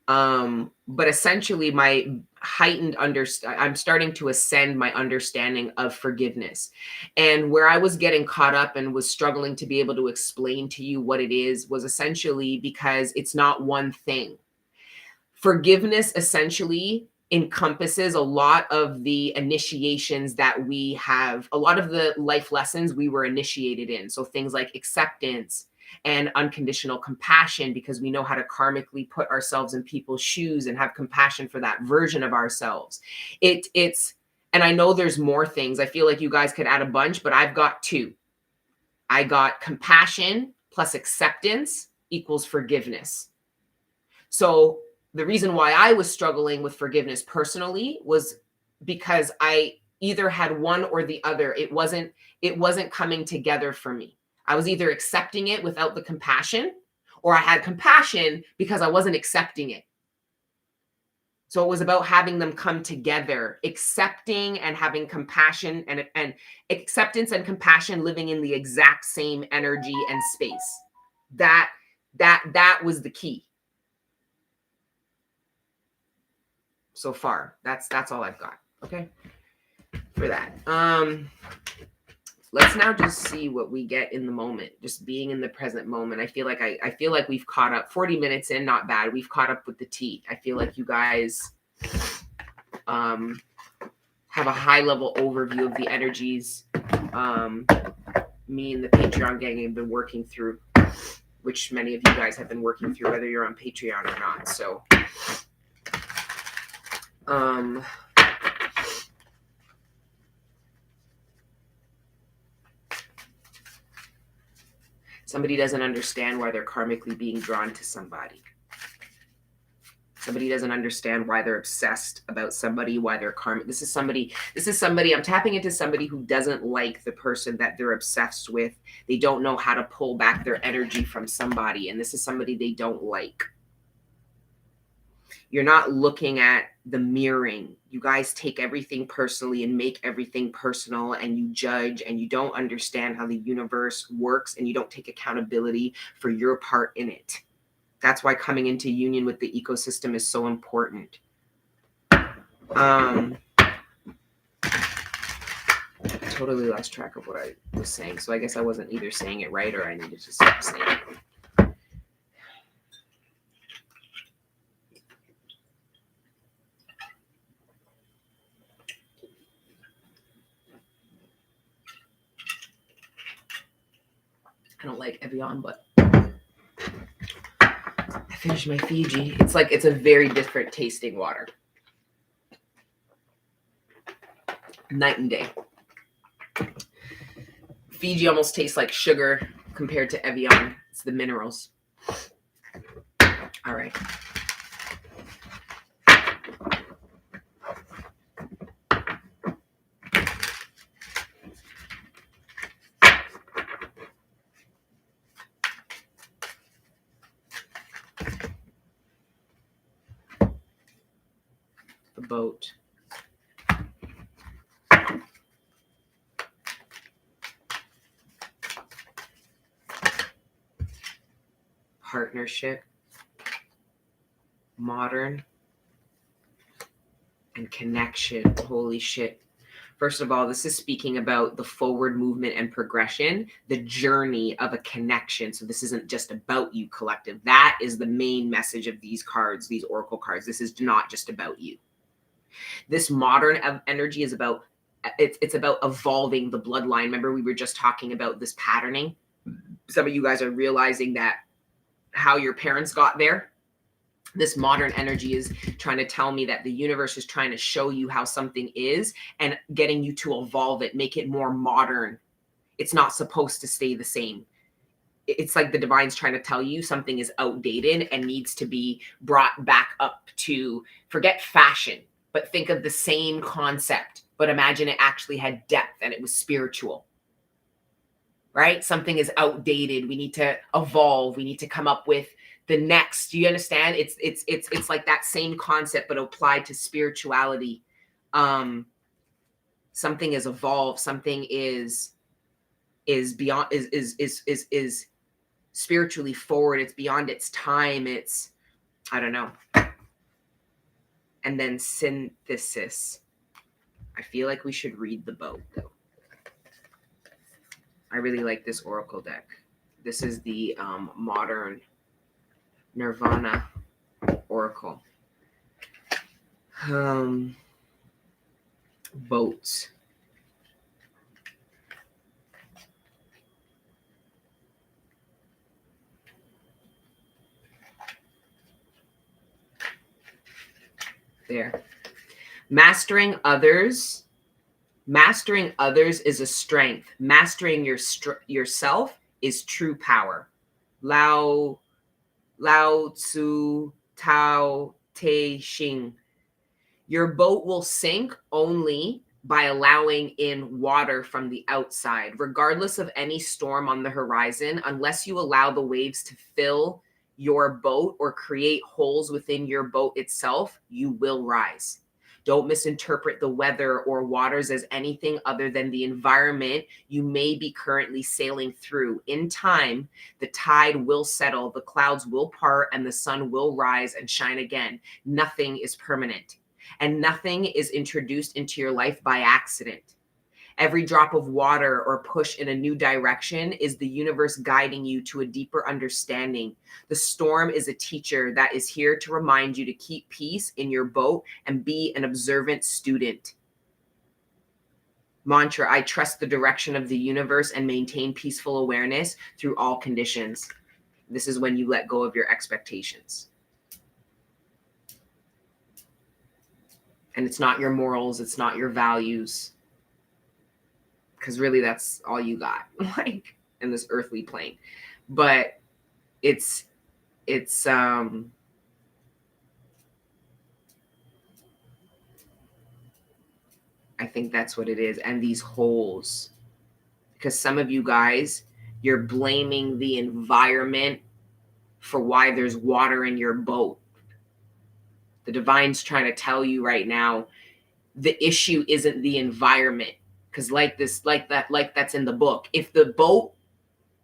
But essentially my heightened I'm starting to ascend my understanding of forgiveness. And where I was getting caught up and was struggling to be able to explain to you what it is was essentially because it's not one thing. Forgiveness essentially encompasses a lot of the initiations that we have, a lot of the life lessons we were initiated in. So things like acceptance and unconditional compassion, because we know how to karmically put ourselves in people's shoes and have compassion for that version of ourselves. It's, and I know there's more things. I feel like you guys could add a bunch, but I've got 2. I got compassion plus acceptance equals forgiveness. So the reason why I was struggling with forgiveness personally was because I either had one or the other. It wasn't coming together for me. I was either accepting it without the compassion, or I had compassion because I wasn't accepting it. So it was about having them come together, accepting and having compassion, and acceptance and compassion living in the exact same energy and space. That was the key. So far, that's all I've got. Okay, for that. Let's now just see what we get in the moment, just being in the present moment. I feel like we've caught up. 40 minutes in, not bad. We've caught up with the tea. I feel like you guys have a high level overview of the energies me and the Patreon gang have been working through, which many of you guys have been working through, whether you're on Patreon or not. So somebody doesn't understand why they're karmically being drawn to somebody. Somebody doesn't understand why they're obsessed about somebody, why they're karmic. This is somebody, I'm tapping into somebody who doesn't like the person that they're obsessed with. They don't know how to pull back their energy from somebody. And this is somebody they don't like. You're not looking at the mirroring. You guys take everything personally and make everything personal, and you judge, and you don't understand how the universe works, and you don't take accountability for your part in it. That's why coming into union with the ecosystem is so important. I totally lost track of what I was saying. So I guess I wasn't either saying it right, or I needed to stop saying it. I don't like Evian, but I finished my Fiji. It's a very different tasting water. Night and day. Fiji almost tastes like sugar compared to Evian. It's the minerals. All right. The boat. Partnership, modern, and connection. Holy shit. First of all, this is speaking about the forward movement and progression, the journey of a connection. So this isn't just about you, collective. That is the main message of these cards, these oracle cards. This is not just about you. This modern energy is about, it's about evolving the bloodline. Remember, we were just talking about this patterning. Some of you guys are realizing that how your parents got there. This modern energy is trying to tell me that the universe is trying to show you how something is and getting you to evolve it, make it more modern. It's not supposed to stay the same. It's like the divine's trying to tell you something is outdated and needs to be brought back up to, forget fashion, but think of the same concept, but imagine it actually had depth and it was spiritual. Right? Something is outdated. We need to evolve. We need to come up with the next. Do you understand? It's like that same concept, but applied to spirituality. Something is evolved. Something is beyond, is spiritually forward. It's beyond its time. It's, I don't know. And then synthesis. I feel like we should read the boat though. I really like this oracle deck. This is the modern Nirvana oracle. Boats. There. Mastering others is a strength. Mastering yourself is true power. Lao Tzu Tao Te Ching. Your boat will sink only by allowing in water from the outside, regardless of any storm on the horizon. Unless you allow the waves to fill your boat or create holes within your boat itself, you will rise. Don't misinterpret the weather or waters as anything other than the environment you may be currently sailing through. In time, the tide will settle, the clouds will part, and the sun will rise and shine again. Nothing is permanent, and nothing is introduced into your life by accident. Every drop of water or push in a new direction is the universe guiding you to a deeper understanding. The storm is a teacher that is here to remind you to keep peace in your boat and be an observant student. Mantra: I trust the direction of the universe and maintain peaceful awareness through all conditions. This is when you let go of your expectations. And it's not your morals, it's not your values. Because really that's all you got, like, in this earthly plane. But it's I think that's what it is. And these holes, because some of you guys, you're blaming the environment for why there's water in your boat. The divine's trying to tell you right now, the issue isn't the environment. Because like that's in the book. If the boat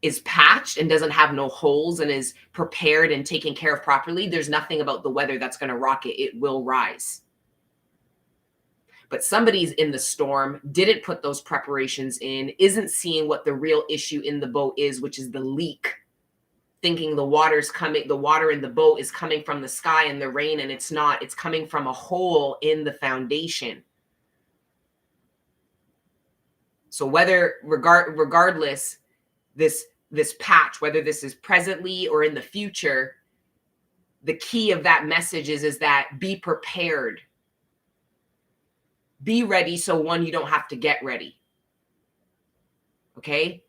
is patched and doesn't have no holes and is prepared and taken care of properly, there's nothing about the weather that's going to rock it. It will rise. But somebody's in the storm, didn't put those preparations in, isn't seeing what the real issue in the boat is, which is the leak, thinking the water in the boat is coming from the sky and the rain, and it's not. It's coming from a hole in the foundation. So regardless, this patch, whether this is presently or in the future, the key of that message is that be prepared. Be ready, so one, you don't have to get ready. Okay?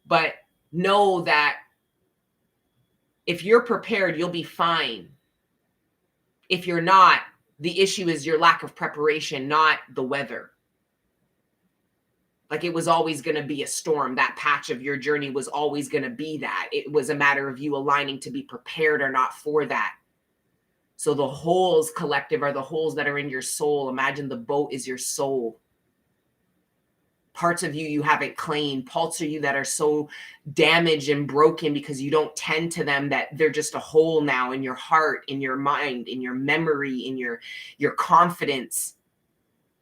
But know that if you're prepared, you'll be fine. If you're not, the issue is your lack of preparation, not the weather. Like, it was always going to be a storm. That patch of your journey was always going to be that. It was a matter of you aligning to be prepared or not for that. So the holes, collective, are the holes that are in your soul. Imagine the boat is your soul. Parts of you haven't claimed, parts of you that are so damaged and broken because you don't tend to them, that they're just a hole now in your heart, in your mind, in your memory, in your confidence,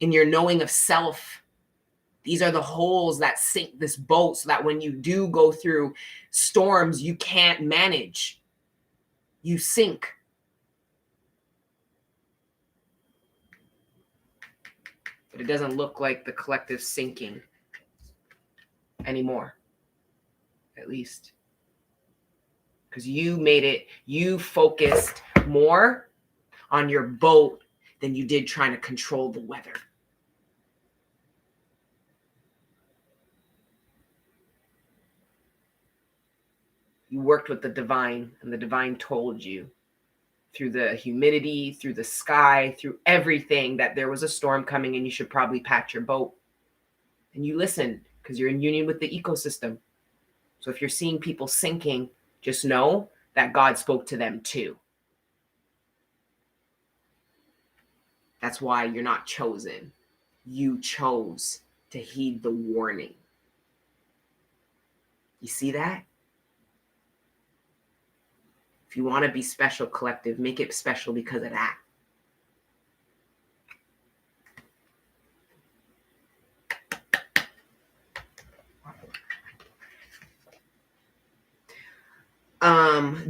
in your knowing of self. These are the holes that sink this boat, so that when you do go through storms, you can't manage. You sink. But it doesn't look like the collective sinking anymore, at least. Because you focused more on your boat than you did trying to control the weather. You worked with the divine, and the divine told you through the humidity, through the sky, through everything, that there was a storm coming and you should probably patch your boat. And you listened because you're in union with the ecosystem. So if you're seeing people sinking, just know that God spoke to them too. That's why you're not chosen. You chose to heed the warning. You see that? If you want to be special, collective, make it special because of that.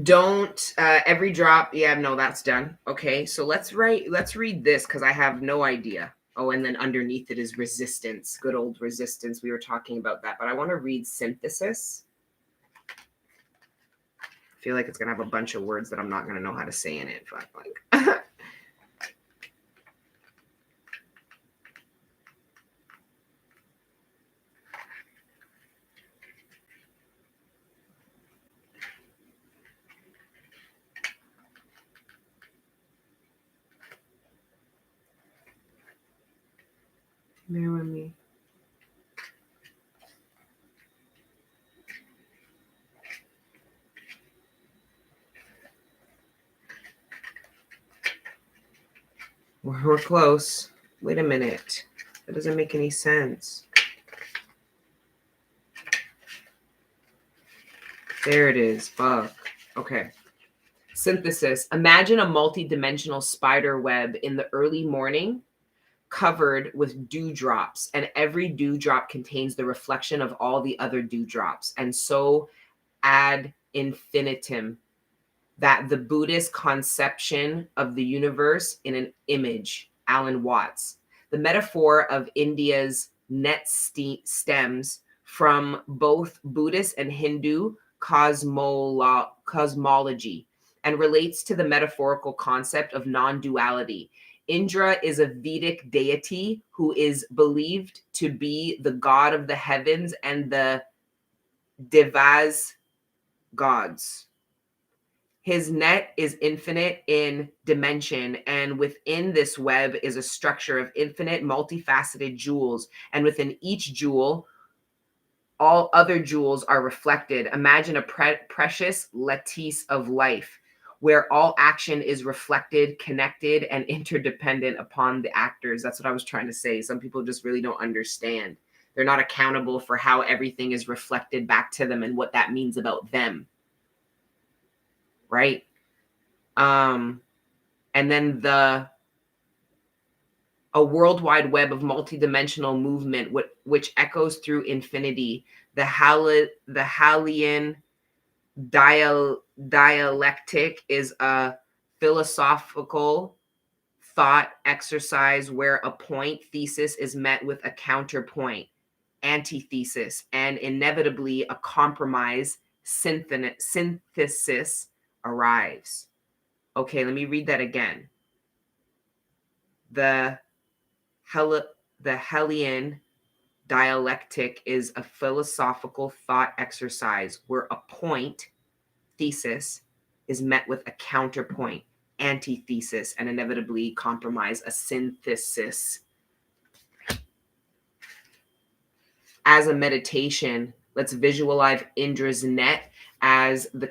Don't every drop. Yeah, no, that's done. Okay, so let's read this because I have no idea. Oh, and then underneath it is resistance. Good old resistance. We were talking about that, but I want to read synthesis. I feel like it's gonna have a bunch of words that I'm not gonna know how to say in it. Like bear with me. We're close. Wait a minute. That doesn't make any sense. There it is. Fuck. Okay. Synthesis. Imagine a multi-dimensional spider web in the early morning, covered with dewdrops, and every dewdrop contains the reflection of all the other dewdrops, and so ad infinitum. That the Buddhist conception of the universe in an image. Alan Watts. The metaphor of India's net stems from both Buddhist and Hindu cosmology and relates to the metaphorical concept of non-duality. Indra is a Vedic deity who is believed to be the god of the heavens and the devas gods. His net is infinite in dimension, and within this web is a structure of infinite, multifaceted jewels. And within each jewel, all other jewels are reflected. Imagine a precious lattice of life. where all action is reflected, connected, and interdependent upon the actors. That's what I was trying to say. Some people just really don't understand. They're not accountable for how everything is reflected back to them and what that means about them. Right? And then a worldwide web of multidimensional movement, which echoes through infinity. The Hallian dialectic is a philosophical thought exercise where a point thesis is met with a counterpoint antithesis, and inevitably a compromise synthesis arrives. Okay, let me read that again. The Hellian dialectic is a philosophical thought exercise where a point thesis is met with a counterpoint antithesis, and inevitably compromise a synthesis. As a meditation, let's visualize Indra's net as the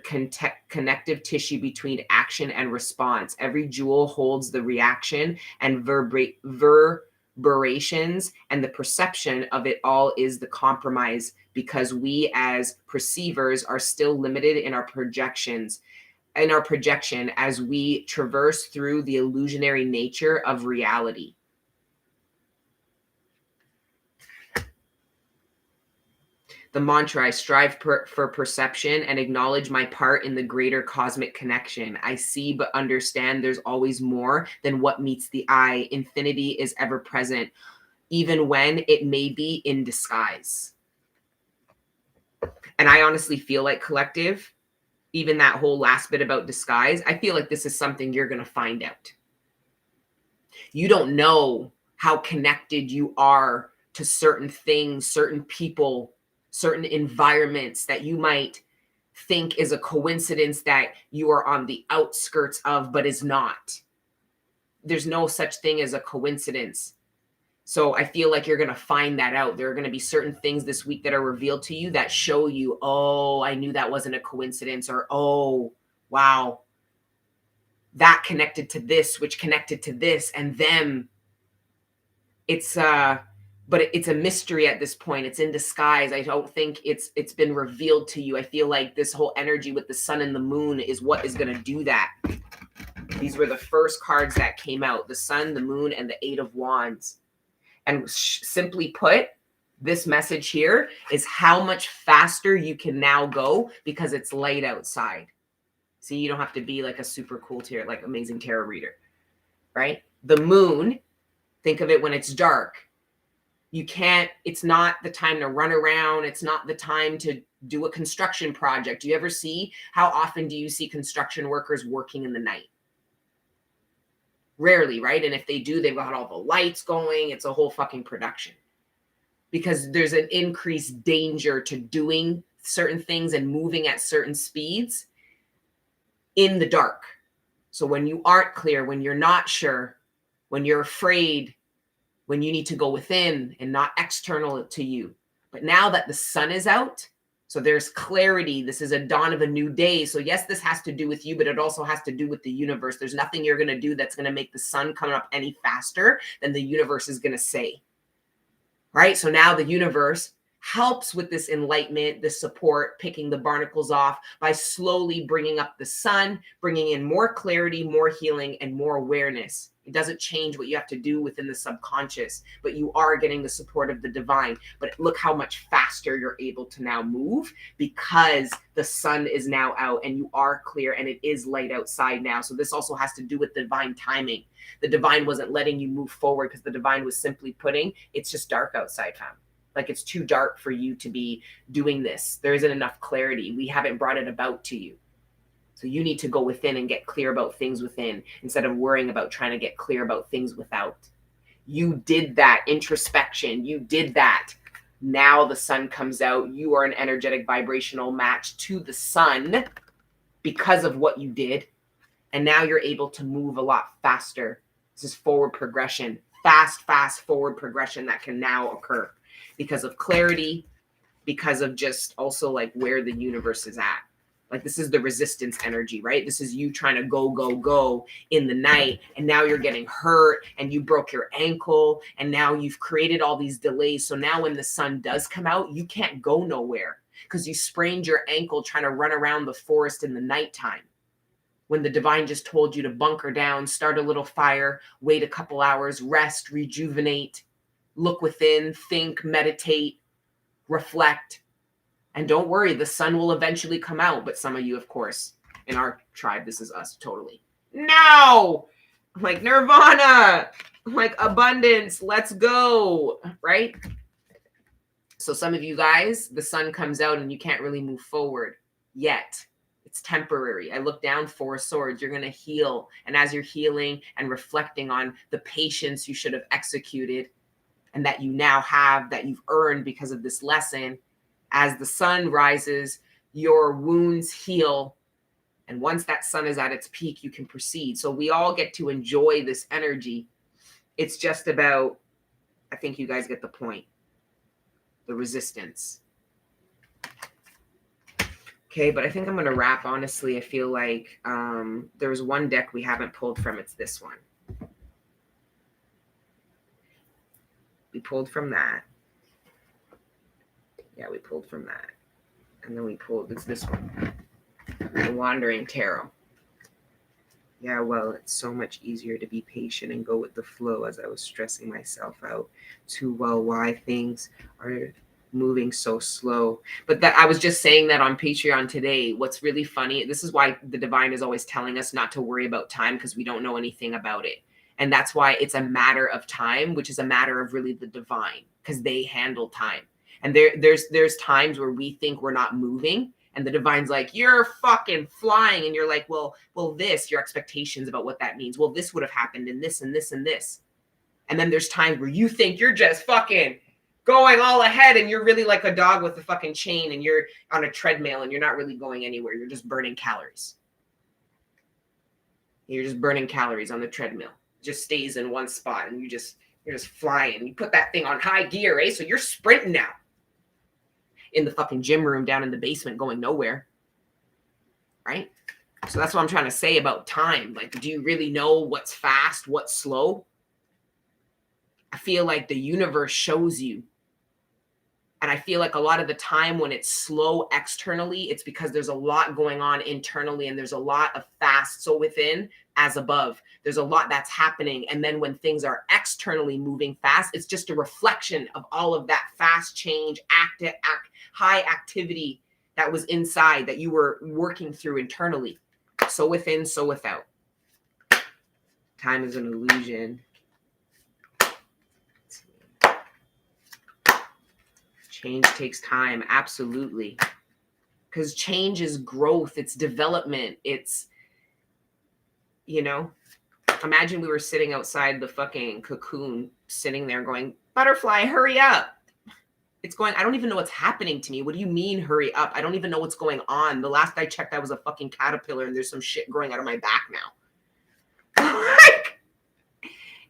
connective tissue between action and response. Every jewel holds the reaction and reverberations, and the perception of it all is the compromise, because we as perceivers are still limited in our projection as we traverse through the illusionary nature of reality. The mantra: I strive for perception and acknowledge my part in the greater cosmic connection. I see but understand there's always more than what meets the eye. Infinity is ever present, even when it may be in disguise. And I honestly feel like, collective, even that whole last bit about disguise, I feel like this is something you're going to find out. You don't know how connected you are to certain things, certain people, certain environments that you might think is a coincidence that you are on the outskirts of, but is not. There's no such thing as a coincidence. So I feel like you're going to find that out. There are going to be certain things this week that are revealed to you that show you, oh, I knew that wasn't a coincidence, or, oh, wow, that connected to this, which connected to this and them. But it's a mystery at this point. It's in disguise. I don't think it's been revealed to you. I feel like this whole energy with the sun and the moon is what is going to do that. These were the first cards that came out: the sun, the moon, and the 8 of Wands. And simply put, this message here is how much faster you can now go because it's light outside. See, you don't have to be like a super cool tarot, like amazing tarot reader, right? The moon, think of it when it's dark. It's not the time to run around. It's not the time to do a construction project. Do you ever see, how often do you see construction workers working in the night? Rarely, right? And if they do, they've got all the lights going. It's a whole fucking production, because there's an increased danger to doing certain things and moving at certain speeds in the dark. So when you aren't clear, when you're not sure, when you're afraid, when you need to go within and not external to you. But now that the sun is out, so there's clarity. This is a dawn of a new day. So yes, this has to do with you, but it also has to do with the universe. There's nothing you're going to do that's going to make the sun come up any faster than the universe is going to say. Right? So now the universe helps with this enlightenment, this support, picking the barnacles off by slowly bringing up the sun, bringing in more clarity, more healing, and more awareness. It doesn't change what you have to do within the subconscious, but you are getting the support of the divine. But look how much faster you're able to now move, because the sun is now out and you are clear and it is light outside now. So this also has to do with divine timing. The divine wasn't letting you move forward because the divine was simply putting, it's just dark outside, fam. Like, it's too dark for you to be doing this. There isn't enough clarity. We haven't brought it about to you. So you need to go within and get clear about things within, instead of worrying about trying to get clear about things without. You did that introspection. You did that. Now the sun comes out. You are an energetic vibrational match to the sun because of what you did. And now you're able to move a lot faster. This is forward progression, fast forward progression that can now occur because of clarity, because of just also like where the universe is at. Like this is the resistance energy, right? This is you trying to go, go, go in the night. And now you're getting hurt and you broke your ankle. And now you've created all these delays. So now when the sun does come out, you can't go nowhere because you sprained your ankle trying to run around the forest in the nighttime. When the divine just told you to bunker down, start a little fire, wait a couple hours, rest, rejuvenate, look within, think, meditate, reflect. And don't worry, the sun will eventually come out. But some of you, of course, in our tribe, this is us totally. No! Like nirvana, like abundance, let's go, right? So some of you guys, the sun comes out and you can't really move forward yet. It's temporary. I look down, 4 swords. You're going to heal. And as you're healing and reflecting on the patience you should have executed and that you now have, that you've earned because of this lesson, as the sun rises, your wounds heal. And once that sun is at its peak, you can proceed. So we all get to enjoy this energy. It's just about, I think you guys get the point, the resistance. Okay, but I think I'm going to wrap. Honestly, I feel like there was one deck we haven't pulled from. It's this one. We pulled from that. Yeah, we pulled from that. And then we pulled, it's this one. The Wandering Tarot. Yeah, well, it's so much easier to be patient and go with the flow as I was stressing myself out too well why things are moving so slow. But that I was just saying that on Patreon today. What's really funny, this is why the divine is always telling us not to worry about time because we don't know anything about it. And that's why it's a matter of time, which is a matter of really the divine because they handle time. And there's times where we think we're not moving and the divine's like, you're fucking flying. And you're like, well, this, your expectations about what that means. Well, this would have happened in this and this and this. And then there's times where you think you're just fucking going all ahead and you're really like a dog with a fucking chain and you're on a treadmill and you're not really going anywhere. You're just burning calories. You're just burning calories on the treadmill. It just stays in one spot and you're just flying. You put that thing on high gear, eh? So you're sprinting now. In the fucking gym room down in the basement going nowhere. Right? So that's what I'm trying to say about time. Like, do you really know what's fast, what's slow? I feel like the universe shows you. And I feel like a lot of the time when it's slow externally, it's because there's a lot going on internally and there's a lot of fast. So within as above, there's a lot that's happening. And then when things are externally moving fast, it's just a reflection of all of that fast change, high activity that was inside that you were working through internally. So within, so without. Time is an illusion. Change takes time. Absolutely. Because change is growth. It's development. It's, you know, imagine we were sitting outside the fucking cocoon, sitting there going, butterfly, hurry up. It's going, I don't even know what's happening to me. What do you mean, hurry up? I don't even know what's going on. The last I checked, I was a fucking caterpillar and there's some shit growing out of my back now.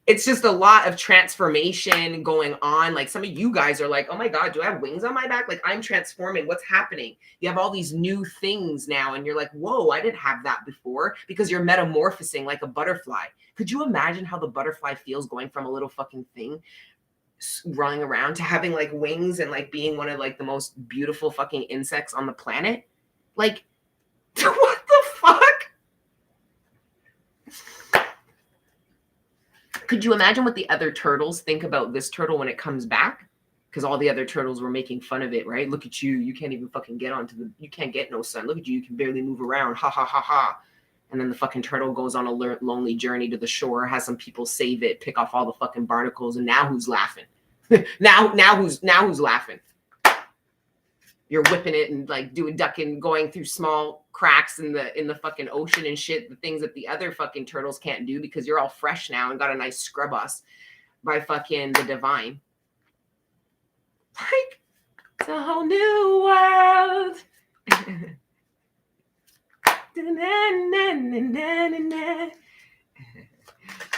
It's just a lot of transformation going on. Like some of you guys are like, oh my God, do I have wings on my back? Like I'm transforming. What's happening? You have all these new things now. And you're like, whoa, I didn't have that before because you're metamorphosing like a butterfly. Could you imagine how the butterfly feels going from a little fucking thing running around to having like wings and like being one of like the most beautiful fucking insects on the planet? Like, what the fuck? Could you imagine what the other turtles think about this turtle when it comes back? Because all the other turtles were making fun of it, right? Look at you. You can't even fucking get you can't get no sun. Look at you. You can barely move around. Ha, ha, ha, ha. And then the fucking turtle goes on a lonely journey to the shore, has some people save it, pick off all the fucking barnacles. And now who's laughing? now who's laughing? You're whipping it and like doing ducking, going through small cracks in the fucking ocean and shit. The things that the other fucking turtles can't do because you're all fresh now and got a nice scrub us by fucking the divine. Like, it's a whole new world.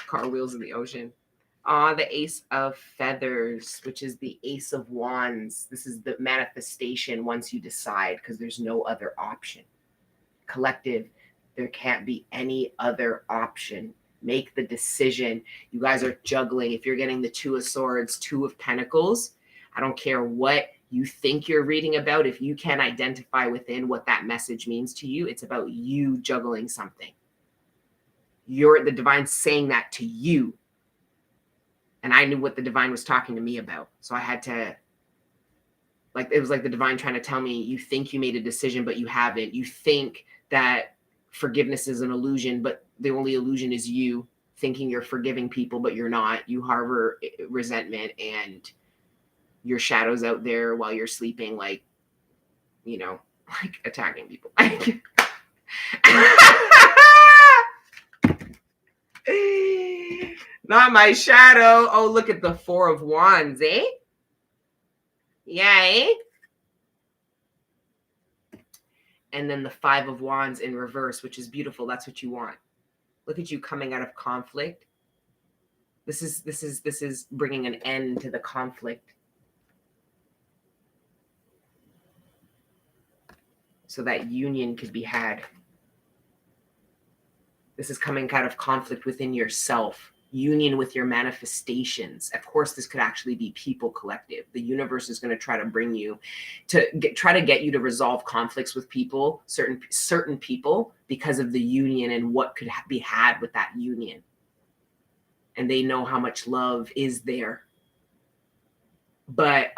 Car wheels in the ocean. The Ace of Feathers, which is the Ace of Wands. This is the manifestation once you decide, because there's no other option. Collective, there can't be any other option. Make the decision. You guys are juggling. If you're getting the Two of Swords, Two of Pentacles, I don't care what you think you're reading about. If you can identify within what that message means to you, it's about you juggling something. You're the divine saying that to you. And I knew what the divine was talking to me about. So I had to, like, it was like the divine trying to tell me, you think you made a decision, but you haven't. You think that forgiveness is an illusion, but the only illusion is you thinking you're forgiving people, but you're not. You harbor resentment and your shadows out there while you're sleeping, like, you know, like attacking people. Not my shadow. Oh, look at the Four of Wands, eh? Yay. And then the Five of Wands in reverse, which is beautiful. That's what you want. Look at you coming out of conflict. This is bringing an end to the conflict, so that union could be had. This is coming out of conflict within yourself, union with your manifestations. Of course, this could actually be people collective. The universe is going to try to bring you to try to get you to resolve conflicts with people, certain people, because of the union and what could be had with that union. And they know how much love is there. But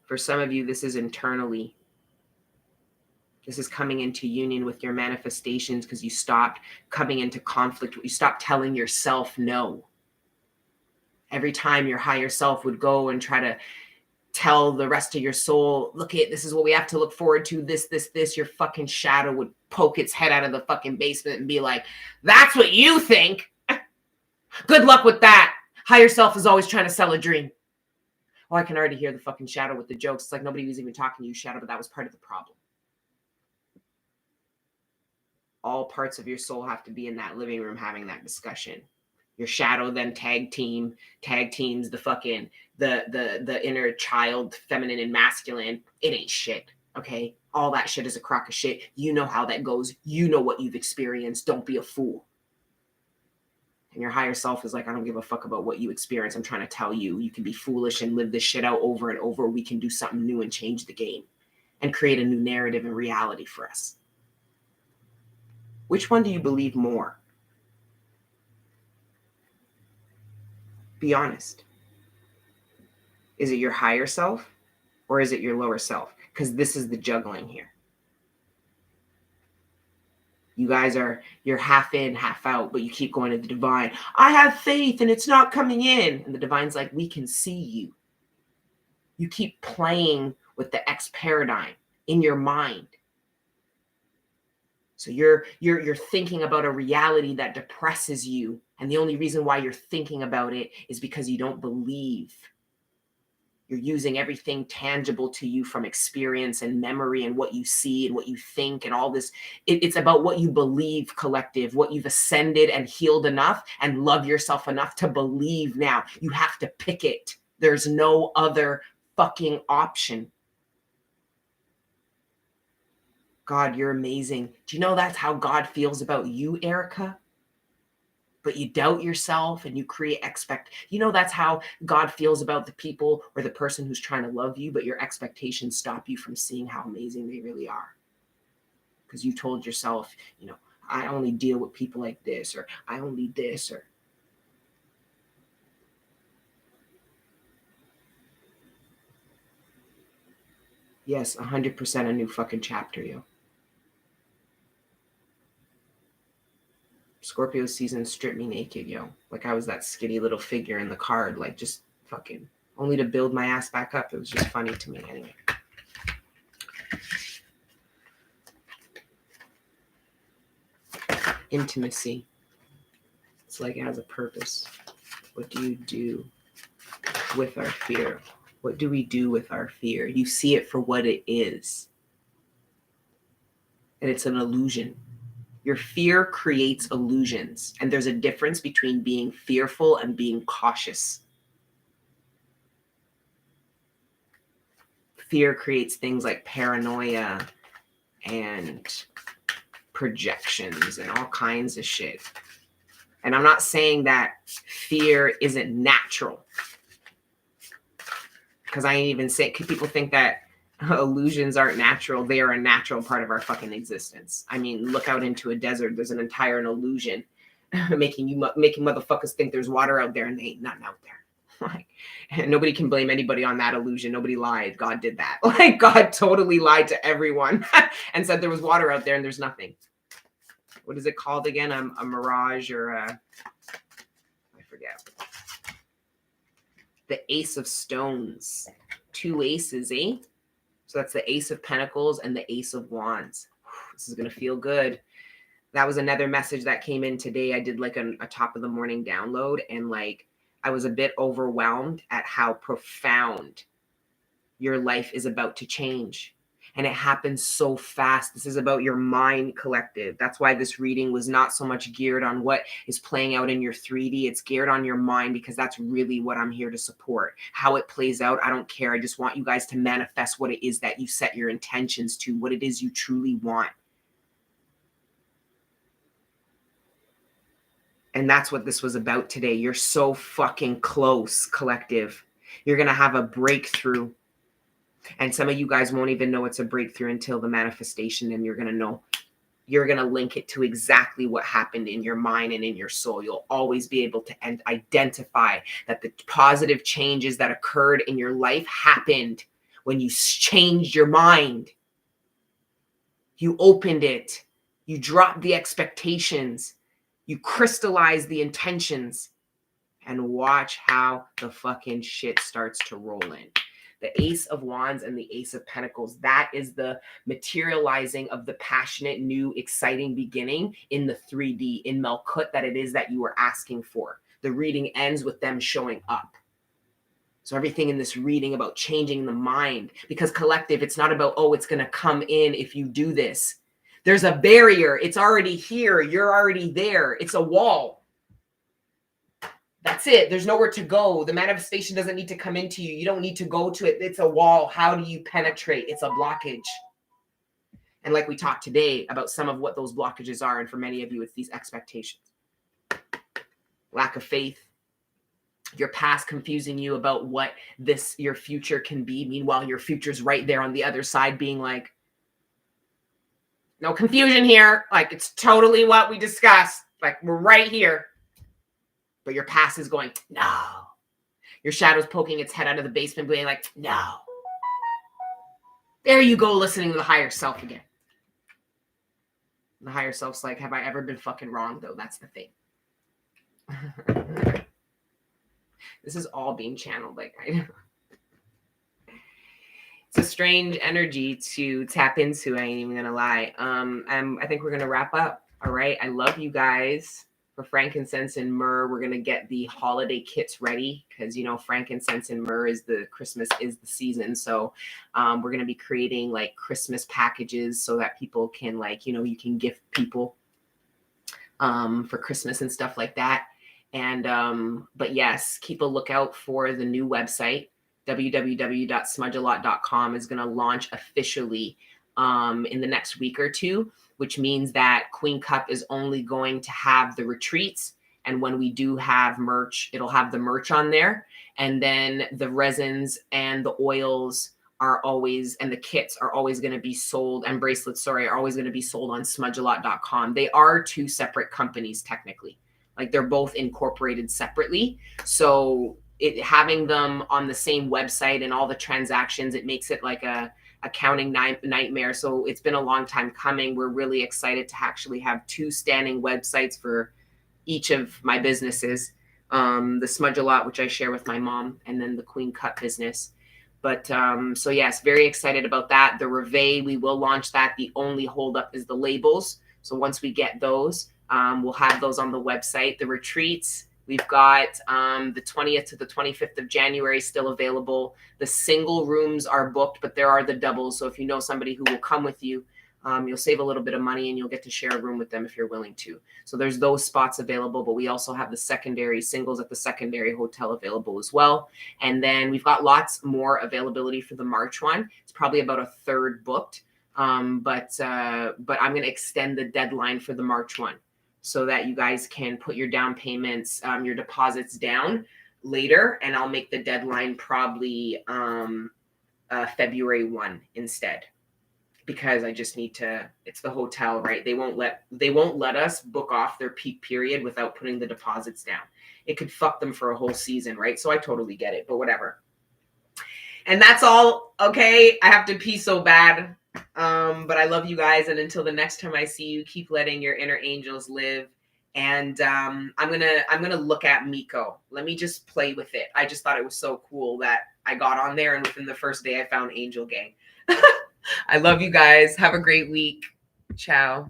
for some of you, this is internally. This is coming into union with your manifestations because you stopped coming into conflict. You stopped telling yourself no. Every time your higher self would go and try to tell the rest of your soul, look, this is what we have to look forward to, this, your fucking shadow would poke its head out of the fucking basement and be like, that's what you think. Good luck with that. Higher self is always trying to sell a dream. Oh, I can already hear the fucking shadow with the jokes. It's like nobody was even talking to you, shadow, but that was part of the problem. All parts of your soul have to be in that living room having that discussion. Your shadow then tag teams the fucking the inner child, feminine and masculine. It ain't shit. Okay. All that shit is a crock of shit. You know how that goes. You know what you've experienced. Don't be a fool. And your higher self is like, I don't give a fuck about what you experience. I'm trying to tell you, you can be foolish and live this shit out over and over. We can do something new and change the game and create a new narrative and reality for us. Which one do you believe more? Be honest. Is it your higher self or is it your lower self? Because this is the juggling here. You guys you're half in, half out, but you keep going to the divine. I have faith and it's not coming in. And the divine's like, we can see you. You keep playing with the X paradigm in your mind. So you're thinking about a reality that depresses you. And the only reason why you're thinking about it is because you don't believe. You're using everything tangible to you from experience and memory and what you see and what you think and all this. It's about what you believe, collective, what you've ascended and healed enough and love yourself enough to believe now. You have to pick it. There's no other fucking option. God, you're amazing. Do you know that's how God feels about you, Erica? But you doubt yourself and you create you know, that's how God feels about the people or the person who's trying to love you, but your expectations stop you from seeing how amazing they really are. Because you told yourself, you know, I only deal with people like this, or I only this, or. Yes, 100% a new fucking chapter, yo. Scorpio season stripped me naked, yo. Like I was that skinny little figure in the card, like just fucking only to build my ass back up. It was just funny to me anyway. Intimacy. It's like it has a purpose. What do you do with our fear? What do we do with our fear? You see it for what it is. And it's an illusion. Your fear creates illusions. And there's a difference between being fearful and being cautious. Fear creates things like paranoia and projections and all kinds of shit. And I'm not saying that fear isn't natural, because I ain't even saying, people think that illusions aren't natural. They are a natural part of our fucking existence. I mean, look out into a desert. There's an entire illusion making motherfuckers think there's water out there, and they ain't nothing out there. Like, and nobody can blame anybody on that illusion. Nobody lied. God did that. Like, God totally lied to everyone and said there was water out there and there's nothing. What is it called again? A mirage, or I forget. The Ace of Stones. 2 aces, eh? So that's the Ace of Pentacles and the Ace of Wands. This is going to feel good. That was another message that came in today. I did like a top of the morning download, and like I was a bit overwhelmed at how profound your life is about to change. And it happens so fast. This is about your mind, collective. That's why this reading was not so much geared on what is playing out in your 3D. It's geared on your mind, because that's really what I'm here to support. How it plays out, I don't care. I just want you guys to manifest what it is that you set your intentions to, what it is you truly want. And that's what this was about today. You're so fucking close, collective. You're going to have a breakthrough. And some of you guys won't even know it's a breakthrough until the manifestation. And you're going to know. You're going to link it to exactly what happened in your mind and in your soul. You'll always be able to identify that the positive changes that occurred in your life happened when you changed your mind. You opened it. You dropped the expectations. You crystallize the intentions, and watch how the fucking shit starts to roll in. The Ace of Wands and the Ace of Pentacles, that is the materializing of the passionate, new, exciting beginning in the 3D, in Malkut, that it is that you were asking for. The reading ends with them showing up. So everything in this reading about changing the mind, because collective, it's not about, oh, it's going to come in if you do this. There's a barrier. It's already here. You're already there. It's a wall. That's it. There's nowhere to go. The manifestation doesn't need to come into you. You don't need to go to it. It's a wall. How do you penetrate? It's a blockage. And like we talked today about some of what those blockages are. And for many of you, it's these expectations. Lack of faith. Your past confusing you about what your future can be. Meanwhile, your future's right there on the other side being like, no confusion here. Like, it's totally what we discussed. Like, we're right here. But your past is going, no. Your shadow's poking its head out of the basement being like, no. There you go, listening to the higher self again. The higher self's like, have I ever been fucking wrong, though? That's the thing. This is all being channeled. Like, I know. It's a strange energy to tap into. I ain't even gonna lie. I think we're gonna wrap up. All right. I love you guys. For frankincense and myrrh, we're gonna get the holiday kits ready, because frankincense and myrrh is Christmas is the season. So we're gonna be creating like Christmas packages so that people can you can gift people for Christmas and stuff like that. And but yes, keep a lookout for the new website. www.smudgealot.com is going to launch officially in the next week or two, which means that Queen Cup is only going to have the retreats. And when we do have merch, it'll have the merch on there. And then the resins and the oils are always, and the kits are always going to be sold, and bracelets, are always going to be sold on smudgealot.com. They are 2 separate companies, technically. Like, they're both incorporated separately. So having them on the same website and all the transactions, it makes it like a accounting nightmare. So it's been a long time coming. We're really excited to actually have 2 standing websites for each of my businesses. The Smudge a Lot, which I share with my mom, and then the Queen Cut business. But so yes, very excited about that. The Reveille, we will launch that. The only holdup is the labels. So once we get those, we'll have those on the website. The retreats, we've got the 20th to the 25th of January still available. The single rooms are booked, but there are the doubles. So if you know somebody who will come with you, You'll save a little bit of money and you'll get to share a room with them if you're willing to. So there's those spots available, but we also have the secondary singles at the secondary hotel available as well. And then we've got lots more availability for the March one. It's probably about a third booked. But I'm going to extend the deadline for the March one so that you guys can put your down payments, your deposits down later. And I'll make the deadline probably February 1 instead. Because I just need to, it's the hotel, right? They won't let us book off their peak period without putting the deposits down. It could fuck them for a whole season, right? So I totally get it, but whatever. And that's all. Okay. I have to pee so bad. But I love you guys. And until the next time I see you, keep letting your inner angels live. And I'm gonna look at Miko. Let me just play with it. I just thought it was so cool that I got on there and within the first day I found Angel Gang. I love you guys. Have a great week. Ciao.